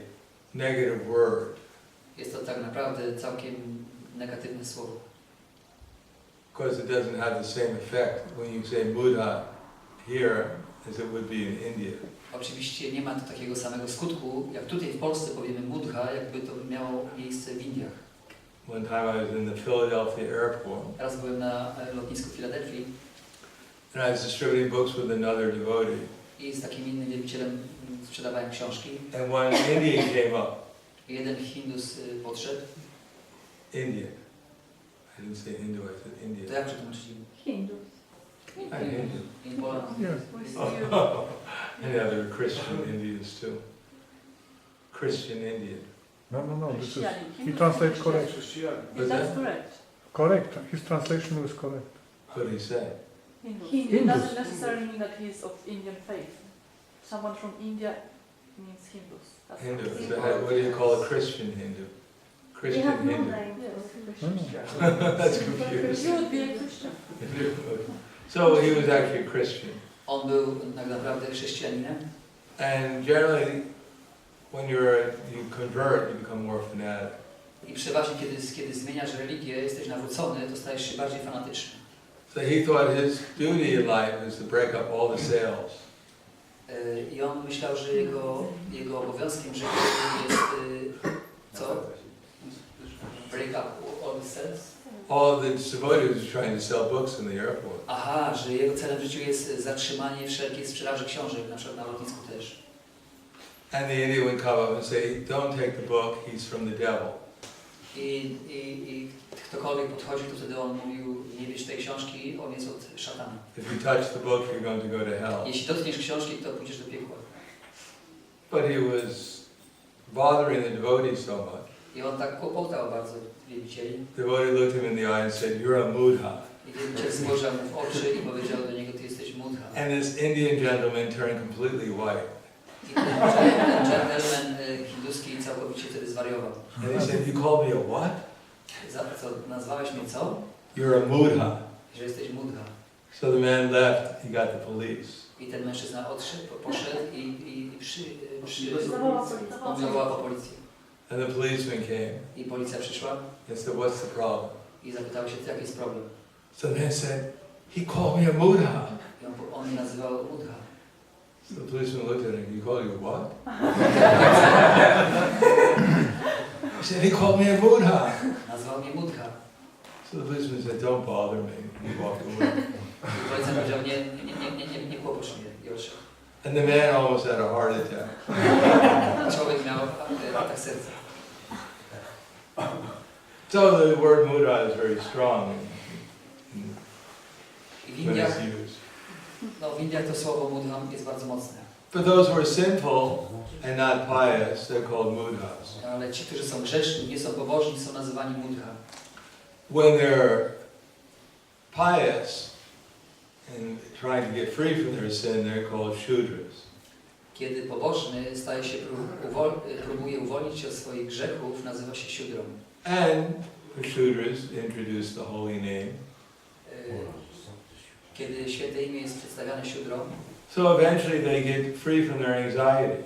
negative word. Jest to tak naprawdę całkiem negatywne słowo. Because it doesn't have the same effect when you say mudha here as it would be in India. Oczywiście nie ma to takiego samego skutku, jak tutaj w Polsce powiemy mudha, jakby to miało miejsce w Indiach. One time I was in the Philadelphia airport Raz byłem na lotnisku Filadelfii and I was distributing books with another devotee. i z takim innym wielbicielem sprzedawałem książki. And one Indian came up. I jeden Hindus podszedł. Indian. I didn't say Hindu, I said To Indian. jak przetłumaczyć? Hindus. Hindu. In Poland. Oh, and yeah, there were Christian Indians too. Christian Indian. No, this is, he translates correct. Was That's that? correct. Correct, his translation was correct. What did he say? Hindu. Hindu. It doesn't necessarily mean that he is of Indian faith. Someone from India means Hindus. That's Hindu. correct. So what do you call a Christian Hindu? We Christian have no Hindu. name Yes. for Christians. That's You confusing. would be a Christian. So he was actually a Christian. On był tak naprawdę chrześcijaninem. And generally, when you convert, you become more fanatic. I przeważnie, kiedy zmieniasz religię, jesteś nawrócony, to stajesz się bardziej fanatyczny. So he thought his duty in life was to break up all the sales. I on myślał, że jego obowiązkiem w życiu jest co? Break up all the sales? All the devotees were trying to sell books in the airport. Aha, że jego celem w życiu jest zatrzymanie wszelkiej sprzedaży książek, na przykład na lotnisku też. And the Indian would come up and say, don't take the book, he's from the devil. I ktokolwiek podchodził, to wtedy on mówił, nie bierz tej książki, on jest od szatana. If you touch the book, you're going to go to hell. Jeśli dotkniesz książki, to pójdziesz do piekła. But he was bothering the devotees so much. I on tak kłopotał bardzo wielbicieli. The devotee looked him in the eye and said, you're a mudha. I wielbiciel spojrzał mu w oczy i powiedział do niego, ty jesteś mudha. And this Indian gentleman turned completely white. I ten gentleman hinduski całkowicie wtedy zwariował. And he said, you called me a what? Co, nazwałeś mnie co? You're a mudha. Że jesteś mudha. So the man left, he got the police. I ten mężczyzna odszedł, poszedł i Zawołał zawołał po policję. And the policeman came I policja przyszła and said, what's the problem? i zapytał się, jaki jest problem. So the man said, he called me a mudha. I on mnie nazywał mudha. So the policeman looked at him, he called you what? He said, he called me a mudha. Nazwał mnie mudha. So the policeman said, don't bother me. He walked away. I policjant powiedział, nie kłopocz mnie i odszedł. And the man almost had a heart attack. Człowiek miał atak serca. So the word mudha is very strong I w when Indiach, it's used. w Indiach to słowo mudha jest bardzo mocne. For those who are sinful and not pious, they're called mudhas. Ale ci, którzy są grzeszni, nie są pobożni, są nazywani mudha. When they're pious and trying to get free from their sin, they're called shudras. Kiedy pobożny staje się, próbuje uwolnić się od swoich grzechów, nazywa się siudrą. And the shudras introduce the holy name. Kiedy święte imię jest przedstawiane siudrą, So eventually they get free from their anxiety.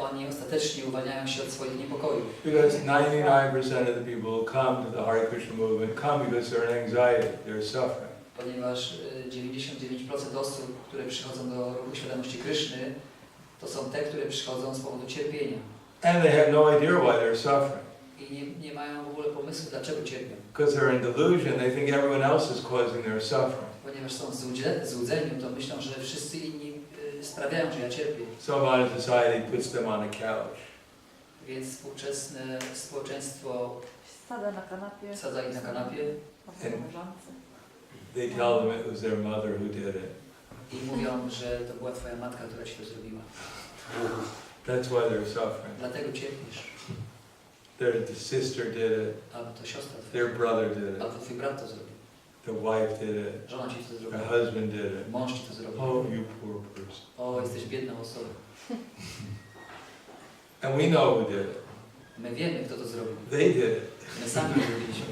Oni ostatecznie uwalniają się od swoich niepokojów. Because 99% of the people who come to the Hare Krishna movement come because they're in anxiety, they're suffering. Ponieważ 99% osób, które przychodzą do ruchu świadomości Kryszny, to są te, które przychodzą z powodu cierpienia. And they have no idea why they're suffering. I nie mają w ogóle pomysłu, dlaczego cierpią. Because they're in delusion, they think everyone else is causing their suffering. Ponieważ są złudzeni, to myślą, że wszyscy inni sprawiają, że ja cierpię. So modern society puts them on a couch. Więc współczesne społeczeństwo Sada na kanapie. sadza ich na kanapie na leżance. They tell them it was their mother who did it. i mówią, że to była twoja matka, która ci to zrobiła. That's why they're suffering. Dlatego cierpisz. The sister did it, Albo to siostra twoja. their brother did it, Albo twój brat to zrobił. the wife did it, żona ci to the zrobiła, husband did it. mąż ci to zrobił. Oh, you poor person. O, jesteś biedną osobą. And we know who did it. My wiemy, kto to zrobił. They did it. My sami to zrobiliśmy.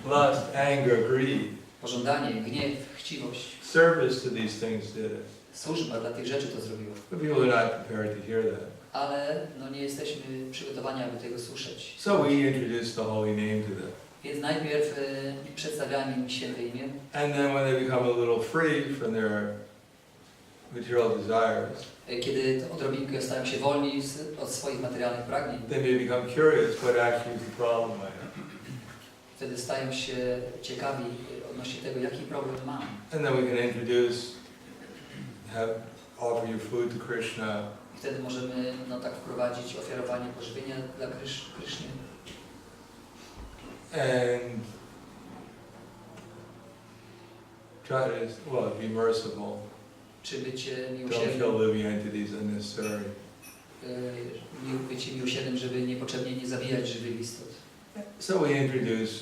Lust, anger, greed, Pożądanie, gniew, chciwość, service to these things did it. służba dla tych rzeczy to zrobiła. But people are not prepared to hear that. Ale no, nie jesteśmy przygotowani, aby tego słyszeć. So we introduced the holy name to them. Więc najpierw przedstawiamy im święte imię, And then when they become a little free from their material desires, kiedy odrobinkę stają się wolni od swoich materialnych pragnień, they may become curious what actually is the problem I have. wtedy stają się ciekawi odnośnie tego, jaki problem mam. And then we can introduce, offer your food to Kryszna, I wtedy możemy no, tak wprowadzić ofiarowanie pożywienia dla Kryszny. and try to, be merciful. Czy bycie Don't miłosiernym, kill living entities unnecessary. bycie miłosiernym, żeby niepotrzebnie nie zabijać żywych istot. So we introduce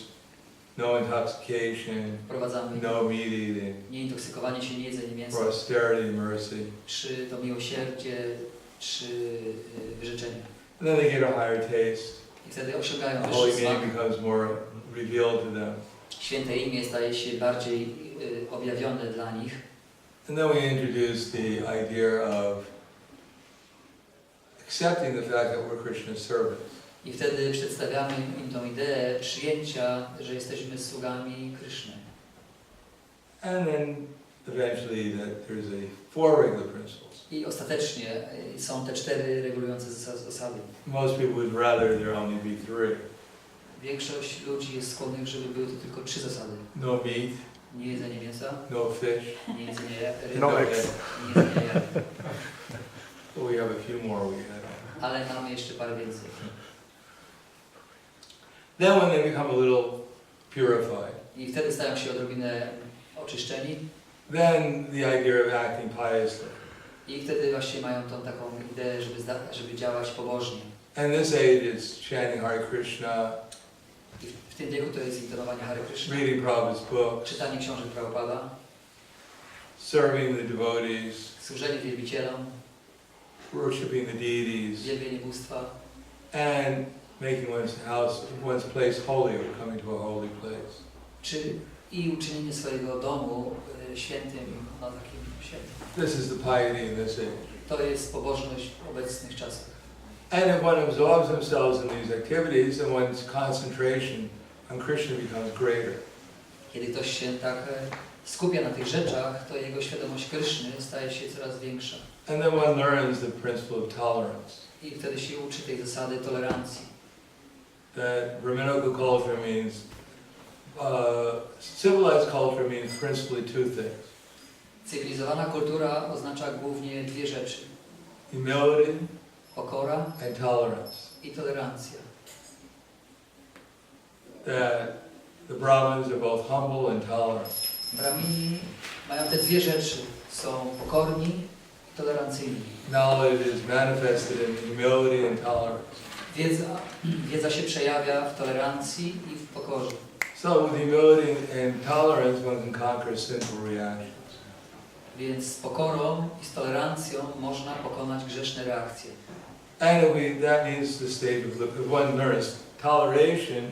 no intoxication, Wprowadzamy no meat eating, nieintoksykowwanie się, nie jedzenie mięsa, prosperity, mercy. 3 to miłosierdzie, 3 wyrzeczenia. And then they get a higher taste. I wtedy osiągają The holy wyższy name smak. becomes more revealed to them. Święte imię staje się bardziej objawione dla nich. And then we introduce the idea of accepting the fact that we're Krishna's servants. I wtedy przedstawiamy im tą ideę przyjęcia, że jesteśmy sługami Kryszny. And then eventually that there's four regular principles. I ostatecznie są te 4 regulujące zasady. Most people would rather there only be 3. Większość ludzi jest skłonnych, żeby były to tylko 3 zasady. No meat, Nie jedzenie mięsa, no fish, nie jedzenie ryb, No no eggs. egg. nie jedzenie jaj. But we have a few more we had. Ale mamy jeszcze parę więcej. Then when they become a little purified, I wtedy stają się odrobinę oczyszczeni. then the idea of acting piously. I wtedy właśnie mają tą taką ideę, żeby działać pobożnie. And this age is chanting Hare Krishna, I w tym wieku to jest intonowanie Hare Kryszna, reading Prabhupada's books, czytanie książek Prabhupada, serving the devotees, służenie wielbicielom, worshipping the deities, wielbienie bóstwa and making one's place holy or coming to a holy place. i uczynienie swojego domu świętym, no takim świętym. This is the piety in this age. To jest pobożność w obecnych czasach. And if one absorbs themselves in these activities, then one's concentration on Krishna becomes greater. Kiedy ktoś się tak skupia na tych rzeczach, to jego świadomość Kryszny staje się coraz większa. And then one learns the principle of tolerance. I wtedy się uczy tej zasady tolerancji. That Brahminical culture means, civilized culture means principally 2 things. Cywilizowana kultura oznacza głównie 2 rzeczy. Humility Pokora and tolerance. i tolerancja. That the Brahmins are both humble and tolerant. Brahmini mają te 2 rzeczy. Są pokorni i tolerancyjni. Knowledge is manifested in humility and tolerance. Wiedza się przejawia w tolerancji i w pokorze. So with humility and tolerance, one can conquer sinful reactions. Więc z pokorą i z tolerancją można pokonać grzeszne reakcje. And that means the state of, if one learns toleration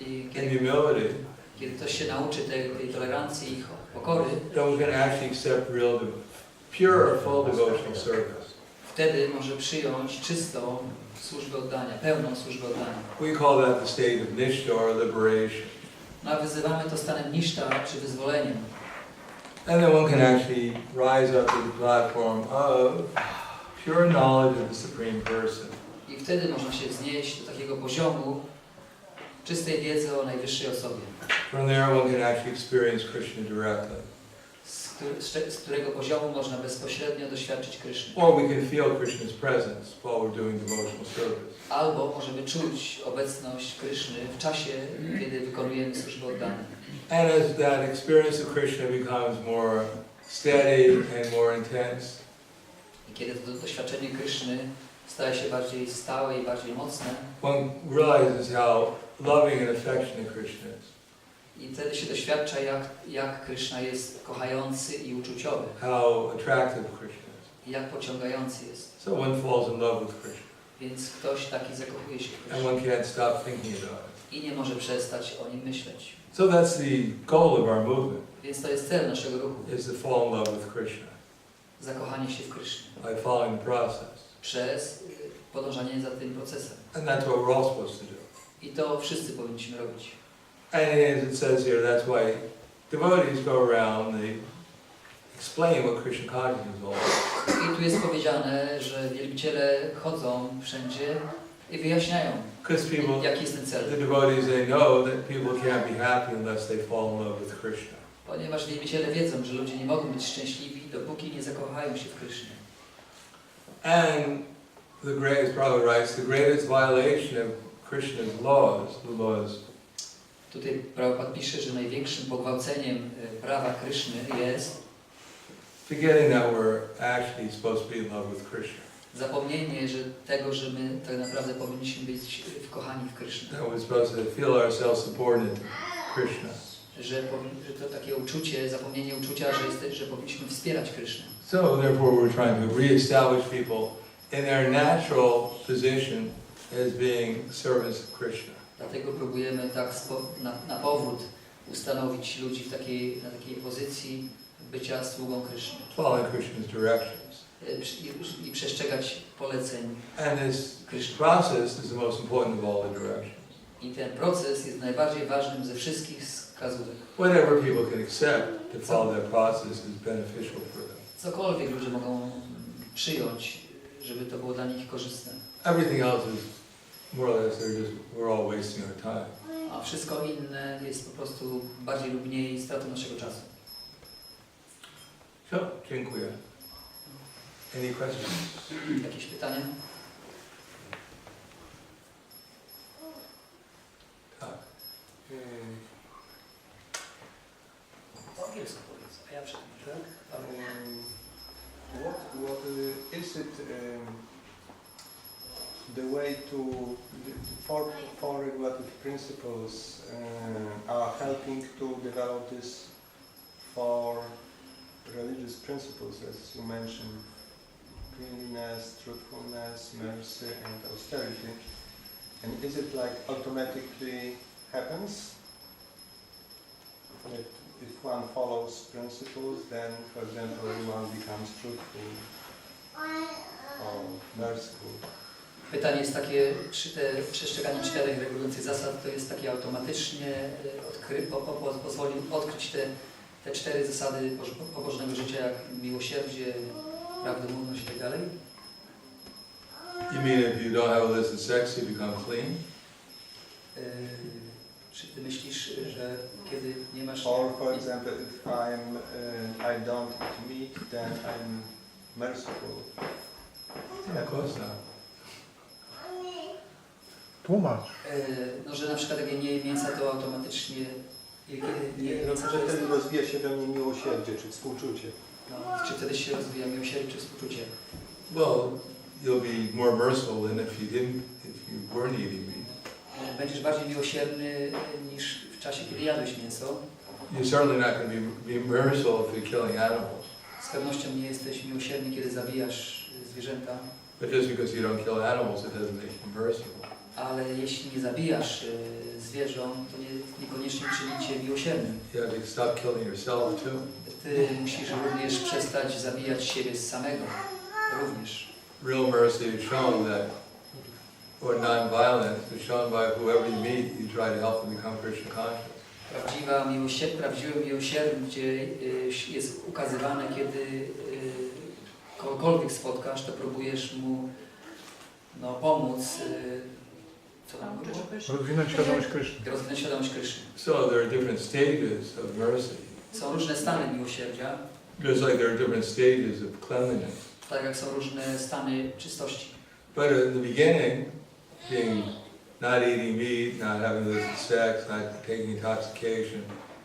I and humility, kiedy ktoś się nauczy tej tolerancji i pokory, then we can actually accept pure, full devotional service. wtedy może przyjąć czystą służbę oddania, pełną służbę oddania. We call that the state of nishta or liberation. No a wyzywamy to stanem niszta czy wyzwoleniem. And then one can actually rise up to the platform of pure knowledge of the Supreme Person. I wtedy można się wznieść do takiego poziomu czystej wiedzy o najwyższej osobie, From there one can actually experience Krishna directly. z którego poziomu można bezpośrednio doświadczyć Kryszny. Or we can feel Krishna's presence while we're doing devotional service. Albo możemy czuć obecność Kryszny w czasie, kiedy wykonujemy służbę oddania. And as that experience of Krishna becomes more steady and more intense, I kiedy to doświadczenie Kryszny staje się bardziej stałe i bardziej mocne, one realizes how loving and affectionate Krishna is. I wtedy się doświadcza, jak Kryszna jest kochający i uczuciowy. How attractive Krishna is. I jak pociągający jest. So one falls in love with Krishna. Więc ktoś taki zakochuje się w And Krysznie. one can't stop thinking about it. I nie może przestać o nim myśleć. So that's the goal of our movement, Więc to jest cel naszego ruchu. is to fall in love with Krishna Zakochanie się w Krysznie. by following the process. Przez podążanie za tym procesem. And that's what we're all supposed to do. I to wszyscy powinniśmy robić. And as it says here, that's why devotees go around, they explain what Krishna consciousness is all about. I tu jest powiedziane, że wielbiciele chodzą wszędzie i wyjaśniają, Because people, jaki jest ten the cel. devotees, they know that people can't be happy unless they fall in love with Krishna. Ponieważ wielbiciele wiedzą, że ludzie nie mogą być szczęśliwi, dopóki nie zakochają się w Krysznie. And the greatest, probably writes, the greatest violation of Krishna's laws, the laws, Tutaj Prabhupada pisze, że największym pogwałceniem prawa Kryszny jest forgetting that we're actually supposed to be in love with Krishna. zapomnienie tego, że my tak naprawdę powinniśmy być wkochani w Krysznę. That we're supposed to feel ourselves subordinate to Krishna. Że to takie uczucie, zapomnienie uczucia, że powinniśmy wspierać Krysznę. So therefore we're trying to re-establish people in their natural position as being servants of Krishna. Dlatego próbujemy tak na powrót ustanowić ludzi na takiej pozycji bycia sługą Kryszny. Following Krishna's directions. I przestrzegać poleceń And this Kryszny. process is the most important of all the directions. I ten proces jest najbardziej ważnym ze wszystkich wskazówek. Whatever people can accept to follow that process is beneficial for them. Cokolwiek ludzie mogą przyjąć, żeby to było dla nich korzystne. Everything else is more or less we're all wasting our time. A wszystko inne jest po prostu bardziej lub mniej stratą naszego czasu. So, dziękuję. Any questions? Jakieś pytania? Tak. Po angielsku powiedz, a ja przetłumaczę, tak? What is it the way to four regulative principles are helping to develop this four religious principles, as you mentioned, cleanliness, truthfulness, mercy, and austerity? And is it like automatically happens that if one follows principles, then, for example, one becomes truthful or merciful? Pytanie jest takie, czy te przestrzeganie 4 regulujących zasad to jest takie automatycznie pozwoli odkryć te 4 zasady pobożnego życia, jak miłosierdzie, prawdomówność i tak dalej? You mean if you don't have illicit sex, you become clean? Czy ty myślisz, że kiedy nie masz... Or, for example, if I don't eat meat, then I'm merciful. Of course not. Tłumacz. No, że na przykład jak nie jem mięsa, to automatycznie kiedy nie robię, Że wtedy rozwija się we mnie miłosierdzie czy współczucie. no, czy wtedy się rozwija miłosierdzie czy współczucie? Well, you'll be more merciful than if you weren't eating meat. Będziesz bardziej miłosierny niż w czasie, kiedy jadłeś mięso. You're certainly not going to be merciful if you're killing animals. Z pewnością nie jesteś miłosierny, kiedy zabijasz zwierzęta. But just because you don't kill animals, it doesn't make you merciful. Ale jeśli nie zabijasz zwierząt, to niekoniecznie czyni cię miłosiernym. You have to stop killing yourself too. Ty musisz również przestać zabijać siebie samego. Również. Real mercy is shown that, or non-violence is shown by whoever you meet, you try to help them become Krishna conscious. Prawdziwe miłosierdzie jest ukazywane, kiedy kogokolwiek spotkasz, to próbujesz mu pomóc. Co tam było? Rozwinąć świadomość Kryszny. Rozwinąć świadomość Kryszny. So there are different stages of mercy. Są różne stany miłosierdzia, Just like there are different stages of cleanliness. tak jak są różne stany czystości. But in the beginning, being not eating meat, not having illicit sex, not taking intoxication,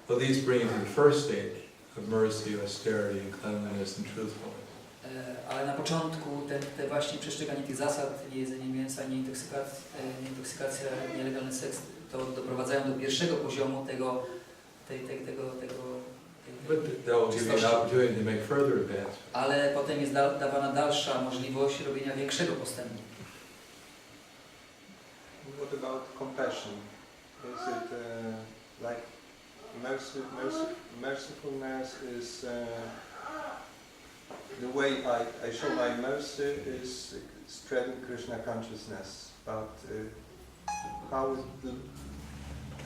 well, these bring you to the first stage of mercy, austerity, cleanliness, and truthfulness. Ale na początku te właśnie przestrzeganie tych zasad, nie jedzenie mięsa, nie intoksykacja, nielegalny seks, to doprowadzają do pierwszego poziomu tego But that will give you an opportunity to make further advancement. Ale potem jest dawana dalsza możliwość robienia większego postępu. What about compassion? Is it like mercifulness is the way I show my mercy is spreading Krishna consciousness, but how is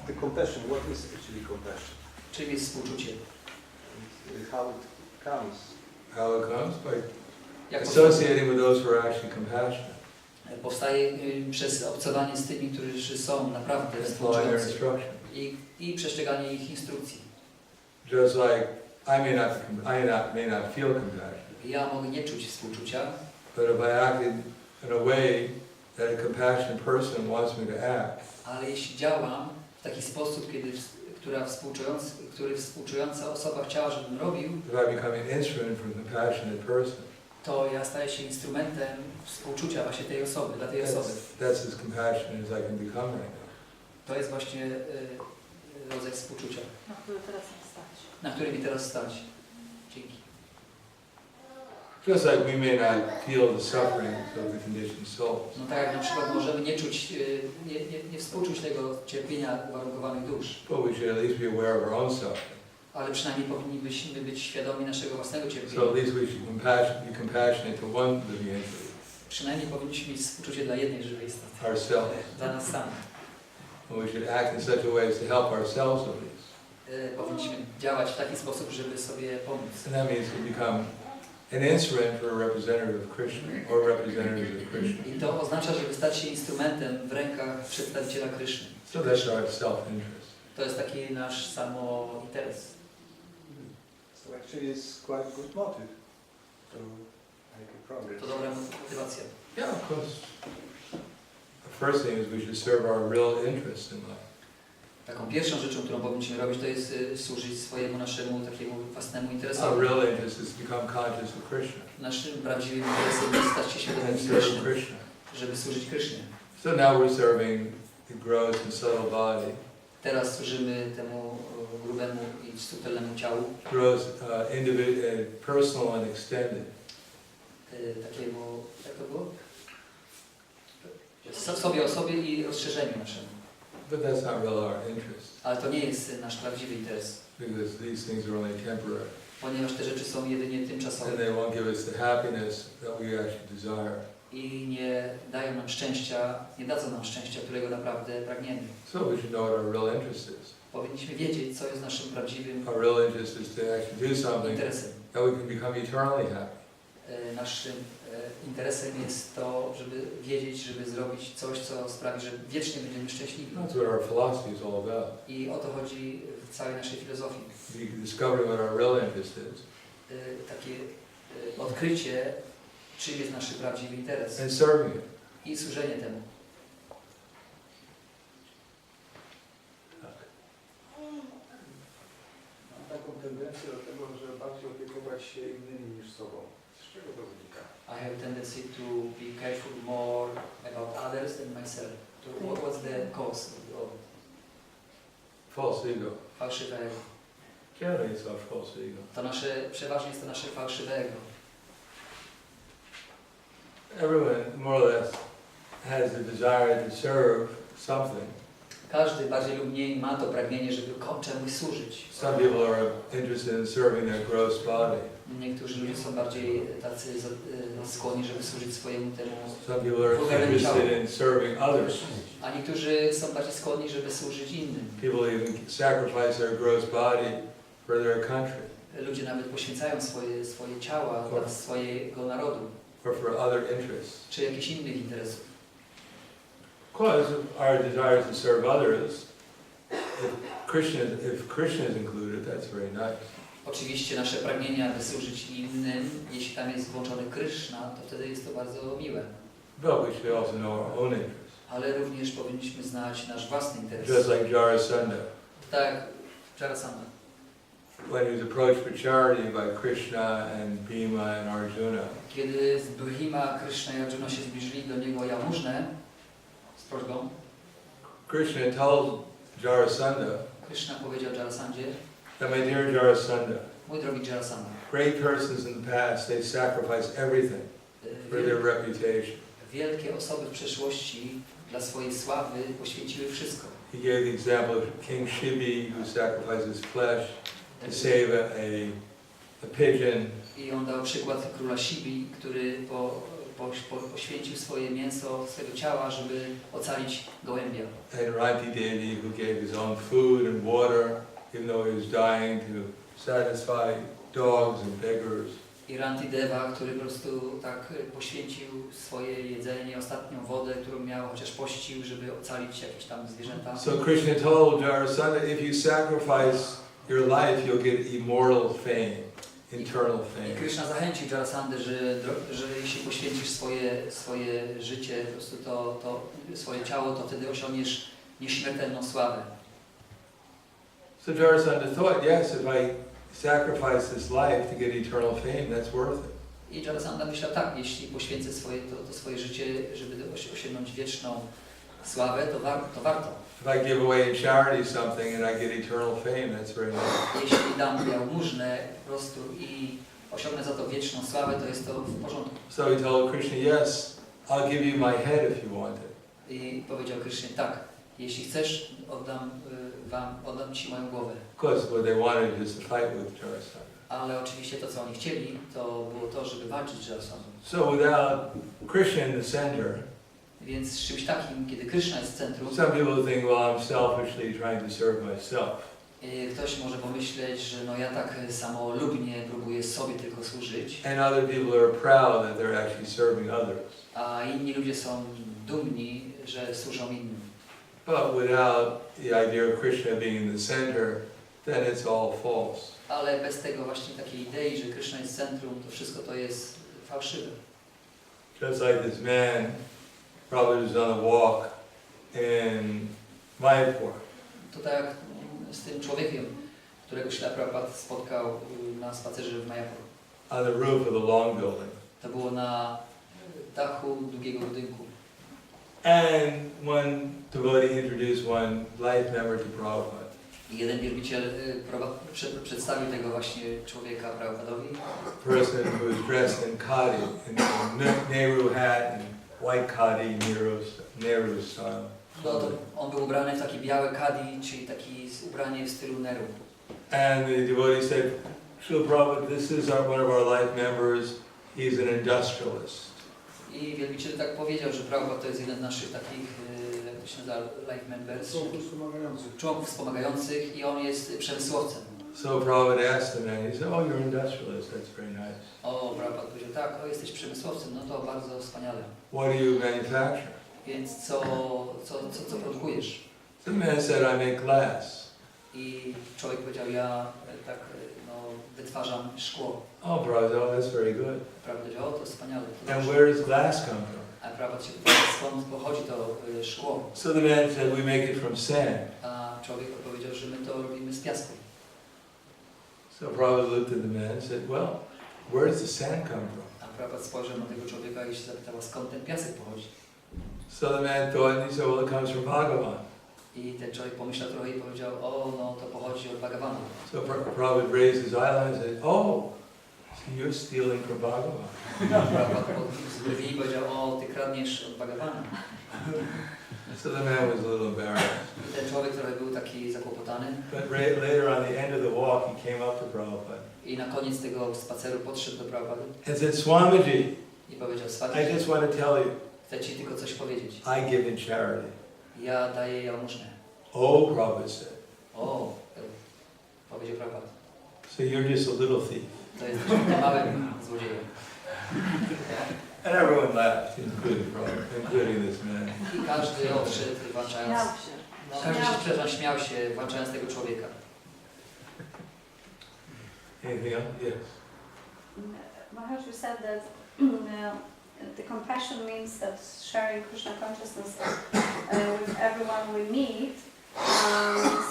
the compassion? What is actually compassion? Czym jest współczucie? How it comes? How it comes? By Jak associating with those who are actually compassionate. powstaje przez obcowanie z tymi, którzy są naprawdę And following their współczujący instructions. i przestrzeganie ich instrukcji. Just like I may not feel compassion, Ja mogę nie czuć współczucia, but if I acted in a way that a compassionate person wants me to act, ale jeśli działam w taki sposób, który współczująca osoba chciała, żebym robił, if I become an instrument for a compassionate person, to ja staję się instrumentem współczucia właśnie tej osoby, dla tej osoby. that's as compassionate as I can become right now. To jest właśnie rodzaj współczucia, Na który teraz nie stać. na który mi teraz stać. Dzięki. Just like we may not feel the sufferings of the conditioned souls, No tak jak na przykład możemy nie czuć, nie współczuć tego cierpienia uwarunkowanych dusz, but we should at least be aware of our own suffering. ale przynajmniej powinniśmy być świadomi naszego własnego So cierpienia. at least we should be compassionate to one living entity, Przynajmniej powinniśmy mieć współczucie dla jednej żywej istoty, ourselves. dla nas samych. And we should act in such a way as to help ourselves at least. Powinniśmy działać w taki sposób, żeby sobie pomóc. And that means we become an instrument for a representative of Krishna or representatives of Krishna. I to oznacza, żeby stać się instrumentem w rękach przedstawiciela Kryszny. So that's our self-interest. To jest taki nasz samointeres. So actually it's quite a good motive to make a progress. To dobra motywacja. Yeah, of course. The first thing is we should serve our real interest in life. Taką pierwszą rzeczą, którą powinniśmy robić, to jest służyć swojemu naszemu takiemu własnemu Our interesowi. real interest is to become conscious of Krishna Naszym prawdziwym interesem jest stać się świadomym and serve Kryszny, Krishna. żeby służyć Krysznie. So now we're serving the gross and subtle body. Teraz służymy temu grubemu i subtelnemu ciału, Gross, personal and extended. takiemu, jak to było? Sobie i rozszerzeniu naszemu. But that's not really our interest, Ale to nie jest nasz prawdziwy interes, because these things are only temporary. ponieważ te rzeczy są jedynie And tymczasowe they won't give us the happiness that we actually desire. i nie dają nam szczęścia, nie dadzą nam szczęścia, którego naprawdę pragniemy. So we should know what our real interest is. Powinniśmy wiedzieć, co jest naszym prawdziwym Our real interest is to actually do something interesem. that we can become eternally happy. Naszym interesem jest to, żeby wiedzieć, żeby zrobić coś, co sprawi, że wiecznie będziemy szczęśliwi. That's what our philosophy is all about. I o to chodzi w całej naszej filozofii. Discovering what our real interest is. Takie odkrycie, czym jest nasz prawdziwy interes And serving it. i służenie temu. Mam taką tendencję do tego, żeby bardziej opiekować się innymi niż sobą. Z czego to wynika? I have a tendency to be careful more about others than myself. What's the cause of False ego. fałszywe ego? Generally it's our false ego. To przeważnie jest to nasze fałszywe ego. Everyone more or less has the desire to serve something. Każdy bardziej lub mniej ma to pragnienie, żeby czemuś służyć. Some people are interested in serving their gross body. Niektórzy ludzie są bardziej tacy skłonni, żeby służyć swojemu temu, Some people are interested in serving others. a niektórzy są bardziej skłonni, żeby służyć innym. People even sacrifice their gross body for their country Ludzie nawet poświęcają swoje ciała dla swojego narodu, or for other interests. czy jakichś innych interesów. Of course, our desire to serve others, if Krishna is included, that's very nice. Oczywiście nasze pragnienie, aby służyć innym, jeśli tam jest włączony Kryszna, to wtedy jest to bardzo miłe. But we should also know our own interest. Ale również powinniśmy znać nasz własny interes. Just like Jarasandha. Tak, Jarasandha. When he was approached for charity by Krishna and Bhima and Arjuna, Kiedy Bhima, Kryszna i Arjuna się zbliżyli do niego jałmużnę z prośbą, Krishna told Jarasandha Kryszna powiedział Jarasandzie, that my dear Jarasandha, mój drogi Jarasandha, great persons in the past, they sacrificed everything for their reputation. wielkie osoby w przeszłości dla swojej sławy poświęciły wszystko. He gave the example of King Shibi, who sacrificed his flesh to save a pigeon. I on dał przykład króla Shibi, który poświęcił swoje mięso, swojego ciała, żeby ocalić gołębia. And Ranti Devi, who gave his own food and water, even though he was dying, to satisfy dogs and beggars. I Ranti Deva, który po prostu tak poświęcił swoje jedzenie, ostatnią wodę, którą miał, chociaż pościł, żeby ocalić jakieś tam zwierzęta. So Krishna told Jarasandha, if you sacrifice your life, you'll get immortal fame, eternal I fame. Kryszna zachęcił Jarasandę, że jeśli poświęcisz swoje życie, po prostu swoje ciało, to wtedy osiągniesz nieśmiertelną sławę. So Jarasandha thought, yes, if I sacrifice this life to get eternal fame, that's worth it. I Jarasandha myślał, tak, jeśli poświęcę swoje życie, żeby osiągnąć wieczną sławę, to warto. If I give away in charity something and I get eternal fame, that's very nice. Jeśli dam jałmużnę po prostu i osiągnę za to wieczną sławę, to jest to w porządku. So he told Krishna, yes, I'll give you my head if you want it. I powiedział Krysznie, tak, jeśli chcesz, oddam Ci moją głowę. Of course, what they wanted is to fight with Jarasandha. Ale oczywiście to, co oni chcieli, to było to, żeby walczyć z Jarasandą. So without Krishna in the center, Więc z czymś takim, kiedy Kryszna jest w centrum, some people think, well, I'm selfishly trying to serve myself. ktoś może pomyśleć, że no ja tak samolubnie próbuję sobie tylko służyć, And other people are proud that they're actually serving others. a inni ludzie są dumni, że służą innym. But without the idea of Krishna being in the center, then it's all false. Ale bez tego właśnie takiej idei, że Kryszna jest w centrum, to wszystko to jest fałszywe. Just like this man probably was on a walk in Mayapur. To tak jak z tym człowiekiem, którego Śrila Prabhupada spotkał na spacerze w Mayapur. On the roof of the long building. To było na dachu długiego budynku. And one devotee introduced one life member to Prabhupada. I jeden wielbiciel przedstawił tego właśnie człowieka Prabhupadowi. A person who was dressed in khadi, in Nehru hat and white khadi, Nehru style. No to on był ubrany w takie białe kadi, czyli takie ubranie w stylu Nehru. And the devotee said, Srila Prabhupada, this is one of our life members. He's an industrialist. I wielbiciel tak powiedział, że Prabhupada to jest jeden z naszych takich, jak to się nazywa, life members, członków wspomagających i on jest przemysłowcem. So Prabhupada asked him, and he said, oh, you're an industrialist, that's very nice. O, Prabhupada powiedział, tak, jesteś przemysłowcem, no to bardzo wspaniale. What do you manufacture? Więc co produkujesz? The man said, I make glass. I człowiek powiedział, ja tak, no, wytwarzam szkło. Oh, Prabhupada, oh, that's very good. Prabhupada powiedział, o, to wspaniale. To And dobrze. where does glass come from? A Prabhupada się pytał, skąd pochodzi to szkło? So the man said, we make it from sand. A człowiek odpowiedział, że my to robimy z piasku. So Prabhupada looked at the man and said, well, where does the sand come from? A Prabhupada spojrzał na tego człowieka i się zapytał, skąd ten piasek pochodzi? So the man thought, and he said, well, it comes from Bhagavan. I ten człowiek pomyślał trochę i powiedział, o, no to pochodzi od Bhagavana. So Prabhupada raised his eyelash and said, oh, so you're stealing from Bhagavan. Prabhupada z brwi powiedział, o, ty kradniesz od Bhagavana. So the man was a little embarrassed. I ten człowiek trochę był taki zakłopotany. But later on the end of the walk, he came up to Prabhupada I na koniec tego spaceru podszedł do Prabhupada and said, Swamiji, i powiedział, I Swamiji, just want to tell you, chcę Ci tylko coś powiedzieć. I give in charity. Ja daję jałmużnę. Oh, Prabhupada said, O, powiedział Prabhupada. so you're just a little thief. To jest tylko małym złodziejem. And everyone laughed, including Prabhupada, including this man. I każdy odszedł, włączając... Śmiał się. No, każdy się, przepraszam, śmiał się, włączając tego człowieka. Anything else? Yes. Maharaj said that the compassion means that sharing Krishna consciousness with everyone we meet.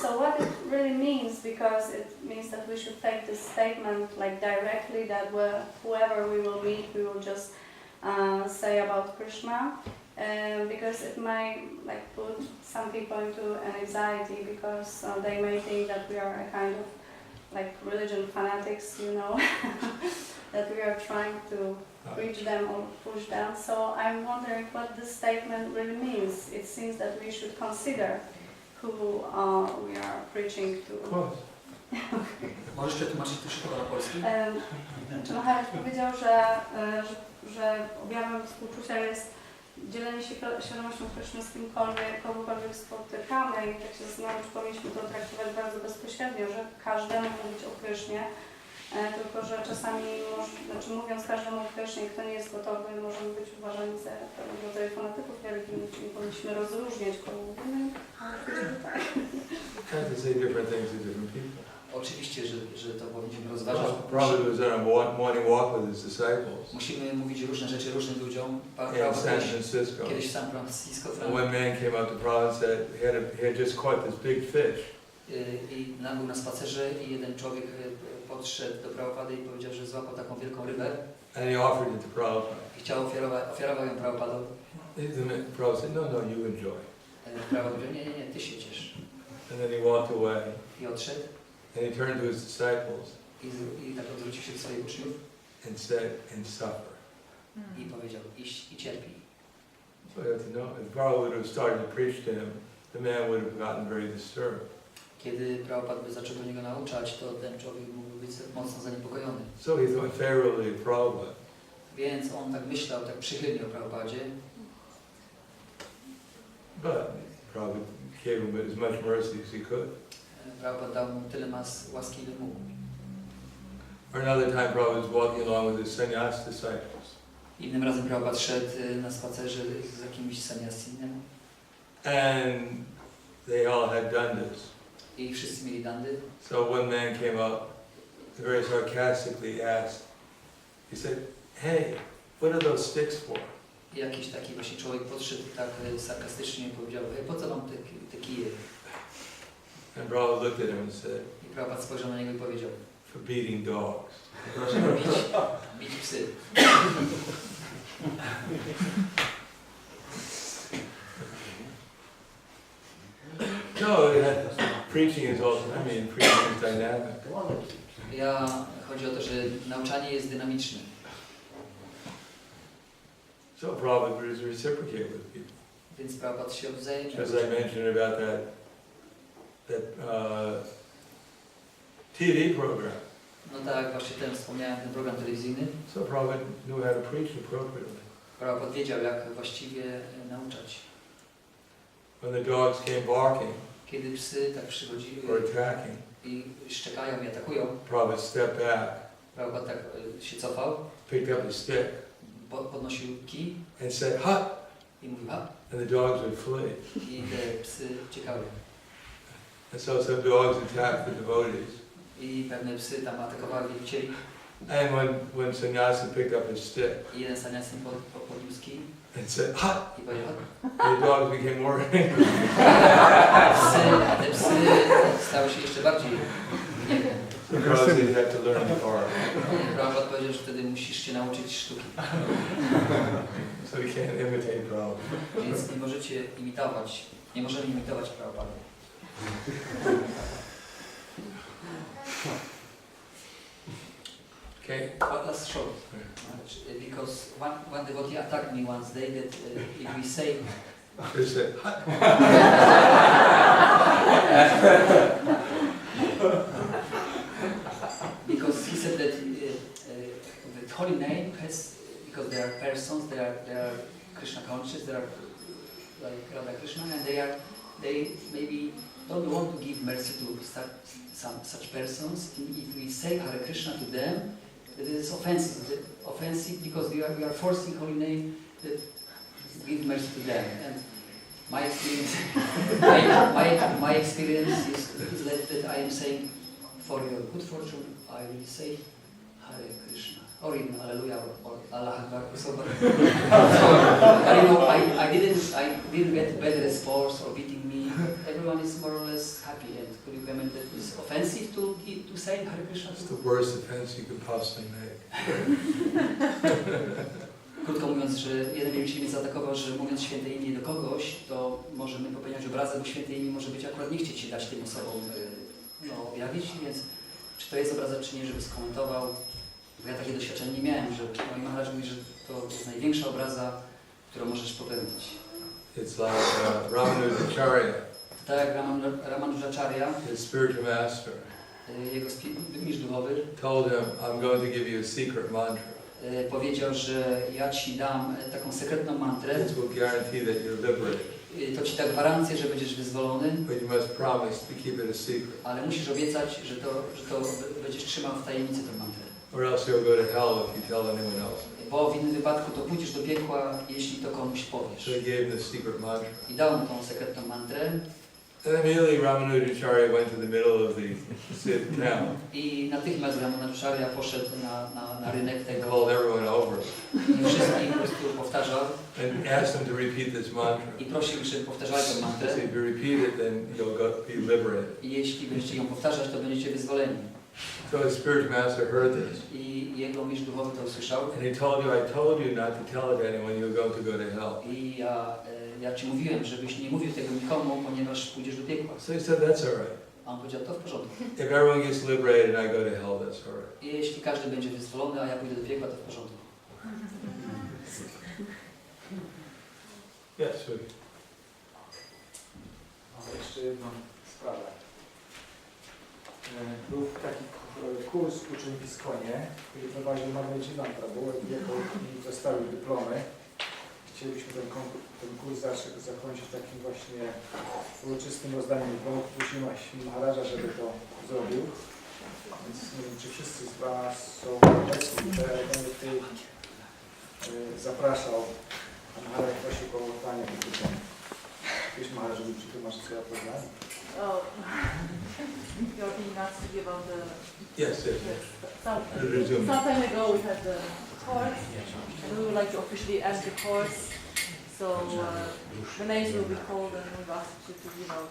So what it really means, because it means that we should take this statement like directly, that whoever we will meet, we will just say about Krishna. because it may like put some people into an anxiety because they may think that we are a kind of like religion fanatics, you know, that we are trying to reach them or push them. So I'm wondering what this statement really means. It seems that we should consider who we are preaching to. Of course. Możesz przetłumaczyć to szybko na polski? Czy Maharaj powiedział, że objawem współczucia jest dzielenie się świadomością Kryszny z kimkolwiek, kogokolwiek spotykamy i tak się zastanawiam, czy powinniśmy to traktować bardzo bezpośrednio, że każdemu mówić o Krysznie, tylko że czasami, mówiąc każdemu o Krysznie, kto nie jest gotowy, możemy być uważani za pewnego rodzaju fanatyków religijnych, czyli powinniśmy rozróżniać kogo mówimy. Trying to say different things to different people. Oczywiście, że to powinniśmy rozważać. Prabhupada was on a morning walk with his disciples. Musimy mówić różne rzeczy różnym ludziom. In San Francisco. Kiedyś w San Francisco. And one man came up to Prabhupada and said he had just caught this big fish. I nam był na spacerze i jeden człowiek podszedł do Prabhupady i powiedział, że złapał taką wielką rybę. And he offered it to Prabhupada. I chciał ofiarował ją Prabhupadowi. Prabhupada said, no, you enjoy. Prabhupada powiedział, nie, ty się ciesz. And then he walked away. I odszedł. And he turned to his disciples. I tak odwrócił się do swoich uczniów. And said, and suffer. I powiedział, iść i cierpi. So you have to know, if Prabhupada would have started to preach to him, the man would have gotten very disturbed. Kiedy Prabhupada by zaczął do niego nauczać, to ten człowiek mógłby być mocno zaniepokojony. So he thought favorably of Prabhupada. Więc on tak myślał, tak przychylnie o Prabhupadzie. But Prabhupada gave him as much mercy as he could. Prabhupada dał mu tyle łaski, ile mógł. Or another time Prabhupada was walking along with his sannyas disciples. Innym razem Prabhupada szedł na spacerze z jakimś sannyasinem. And they all had dandas. I wszyscy mieli dandy. So one man came up and very sarcastically asked, he said, hey, what are those sticks for? I jakiś taki właśnie człowiek podszedł tak sarkastycznie i powiedział, hej, po co wam te kije? And Prabhupada looked at him and said, I Prabhupada spojrzał na niego i powiedział, for beating dogs. żeby bić psy. No, preaching is also, preaching is dynamic. Chodzi o to, że nauczanie jest dynamiczne. So Prabhupada would reciprocate with people. Więc Prabhupada się wzajemnie. As I mentioned about that TV program. No tak, właśnie wspomniałem ten program telewizyjny. So Prabhupada knew how to preach appropriately. Prabhupada wiedział, jak właściwie nauczać. When the dogs came barking Kiedy psy tak przychodziły or attacking, i szczekają i atakują, Prabhupada stepped back, Prabhupada tak się cofał, picked up his stick, podnosił kij and said, "Hut!" i mówił ha, And the dogs would flee. i te psy uciekały. And so some dogs attacked the devotees. I pewne psy tam atakowały wielbicieli. And when sannyasi picked up his stick I jeden sannyasyn podniósł kij and said, "Hut!" i powiedział hut. The dogs became more angry. Te psy stały się jeszcze bardziej. Because they had to learn the art. Prabhupada powiedział, że wtedy musisz się nauczyć sztuki. So you can't imitate Prabhupada. Więc nie możemy imitować Prabhupada. Okay. But that's short. Because one devotee attacked me once day that if we say Just say, "Hut!" because he said that the holy name has, because there are persons, there are Krishna conscious, there are like Radha Krishna, and they maybe don't want to give mercy to such persons. If we say Hare Krishna to them, it is offensive because we are forcing holy name that give mercy to them. And my experience, my experience is that I am saying, for your good fortune, I will say Hare Krishna, or even Hallelujah, or Allah Akbar. So, but I didn't get bad response or beating me. Everyone is more or less happy. And could you comment that it's offensive to say Hare Krishna? It's the worst offense you could possibly make. Krótko mówiąc, że jeden wielbiciel mnie zaatakował, że mówiąc święte imię do kogoś, to możemy popełniać obrazę, bo święte imię może być akurat nie chcieć się dać tym osobom objawić, więc czy to jest obraza, czy nie, żeby skomentował. Bo ja takie doświadczenie nie miałem, że mój Maharaj mówi, że to jest największa obraza, którą możesz popełnić. It's like Ramanujacharya, Tak jak Ramanujacharya, his spiritual master, jego mistrz duchowy, told him, I'm going to give you a secret mantra. Powiedział, że ja ci dam taką sekretną mantrę. This will guarantee that you're liberated. To ci da gwarancję, że będziesz wyzwolony. But you must promise to keep it a secret. Ale musisz obiecać, że to będziesz trzymał w tajemnicy tę mantrę. Or else you'll go to hell if you tell anyone else. Bo w innym wypadku to pójdziesz do piekła, jeśli to komuś powiesz. So he gave him the secret mantra. I dał mu tą sekretną mantrę. And immediately Ramanujacharya went to the middle of the town. I natychmiast Ramanujacharya poszedł na rynek And tego. called everyone over. I wszystkich po prostu powtarzał. And asked them to repeat this mantra. I prosił, żeby powtarzali tę mantrę. So if you repeat it, then you'll be liberated. I jeśli będziecie ją powtarzać, to będziecie wyzwoleni. So his spiritual master heard this. I jego mistrz duchowy to usłyszał. And he told you, I told you not to tell it to anyone, you're going to go to hell. I ja ci mówiłem, żebyś nie mówił tego nikomu, ponieważ pójdziesz do piekła. So he said, that's all right. A on powiedział, to w porządku. If everyone gets liberated and I go to hell, that's all right. I jeśli każdy będzie wyzwolony, a ja pójdę do piekła, to w porządku. Yes, sweetie. Mam jeszcze jedną sprawę. Był taki kurs uczeń w Iskonie, który prowadził Martwcie, i zostały dyplomy. Chcielibyśmy ten kurs zakończyć takim właśnie uroczystym rozdaniem dyplomów. Prosimy Maharaja, żeby to zrobił. Więc nie wiem, czy wszyscy z Was są obecni, to ja będę tutaj zapraszał. Maharaj prosił o oddanie tych dyplomów. Wiesz, Maharaj, żeby przetłumaczyć sobie oddanie? Oh, you're being asked to give out the... Yes, yes. Some time ago we had the course, and we would like to officially end the course. So the names will be called and we've asked you to give out.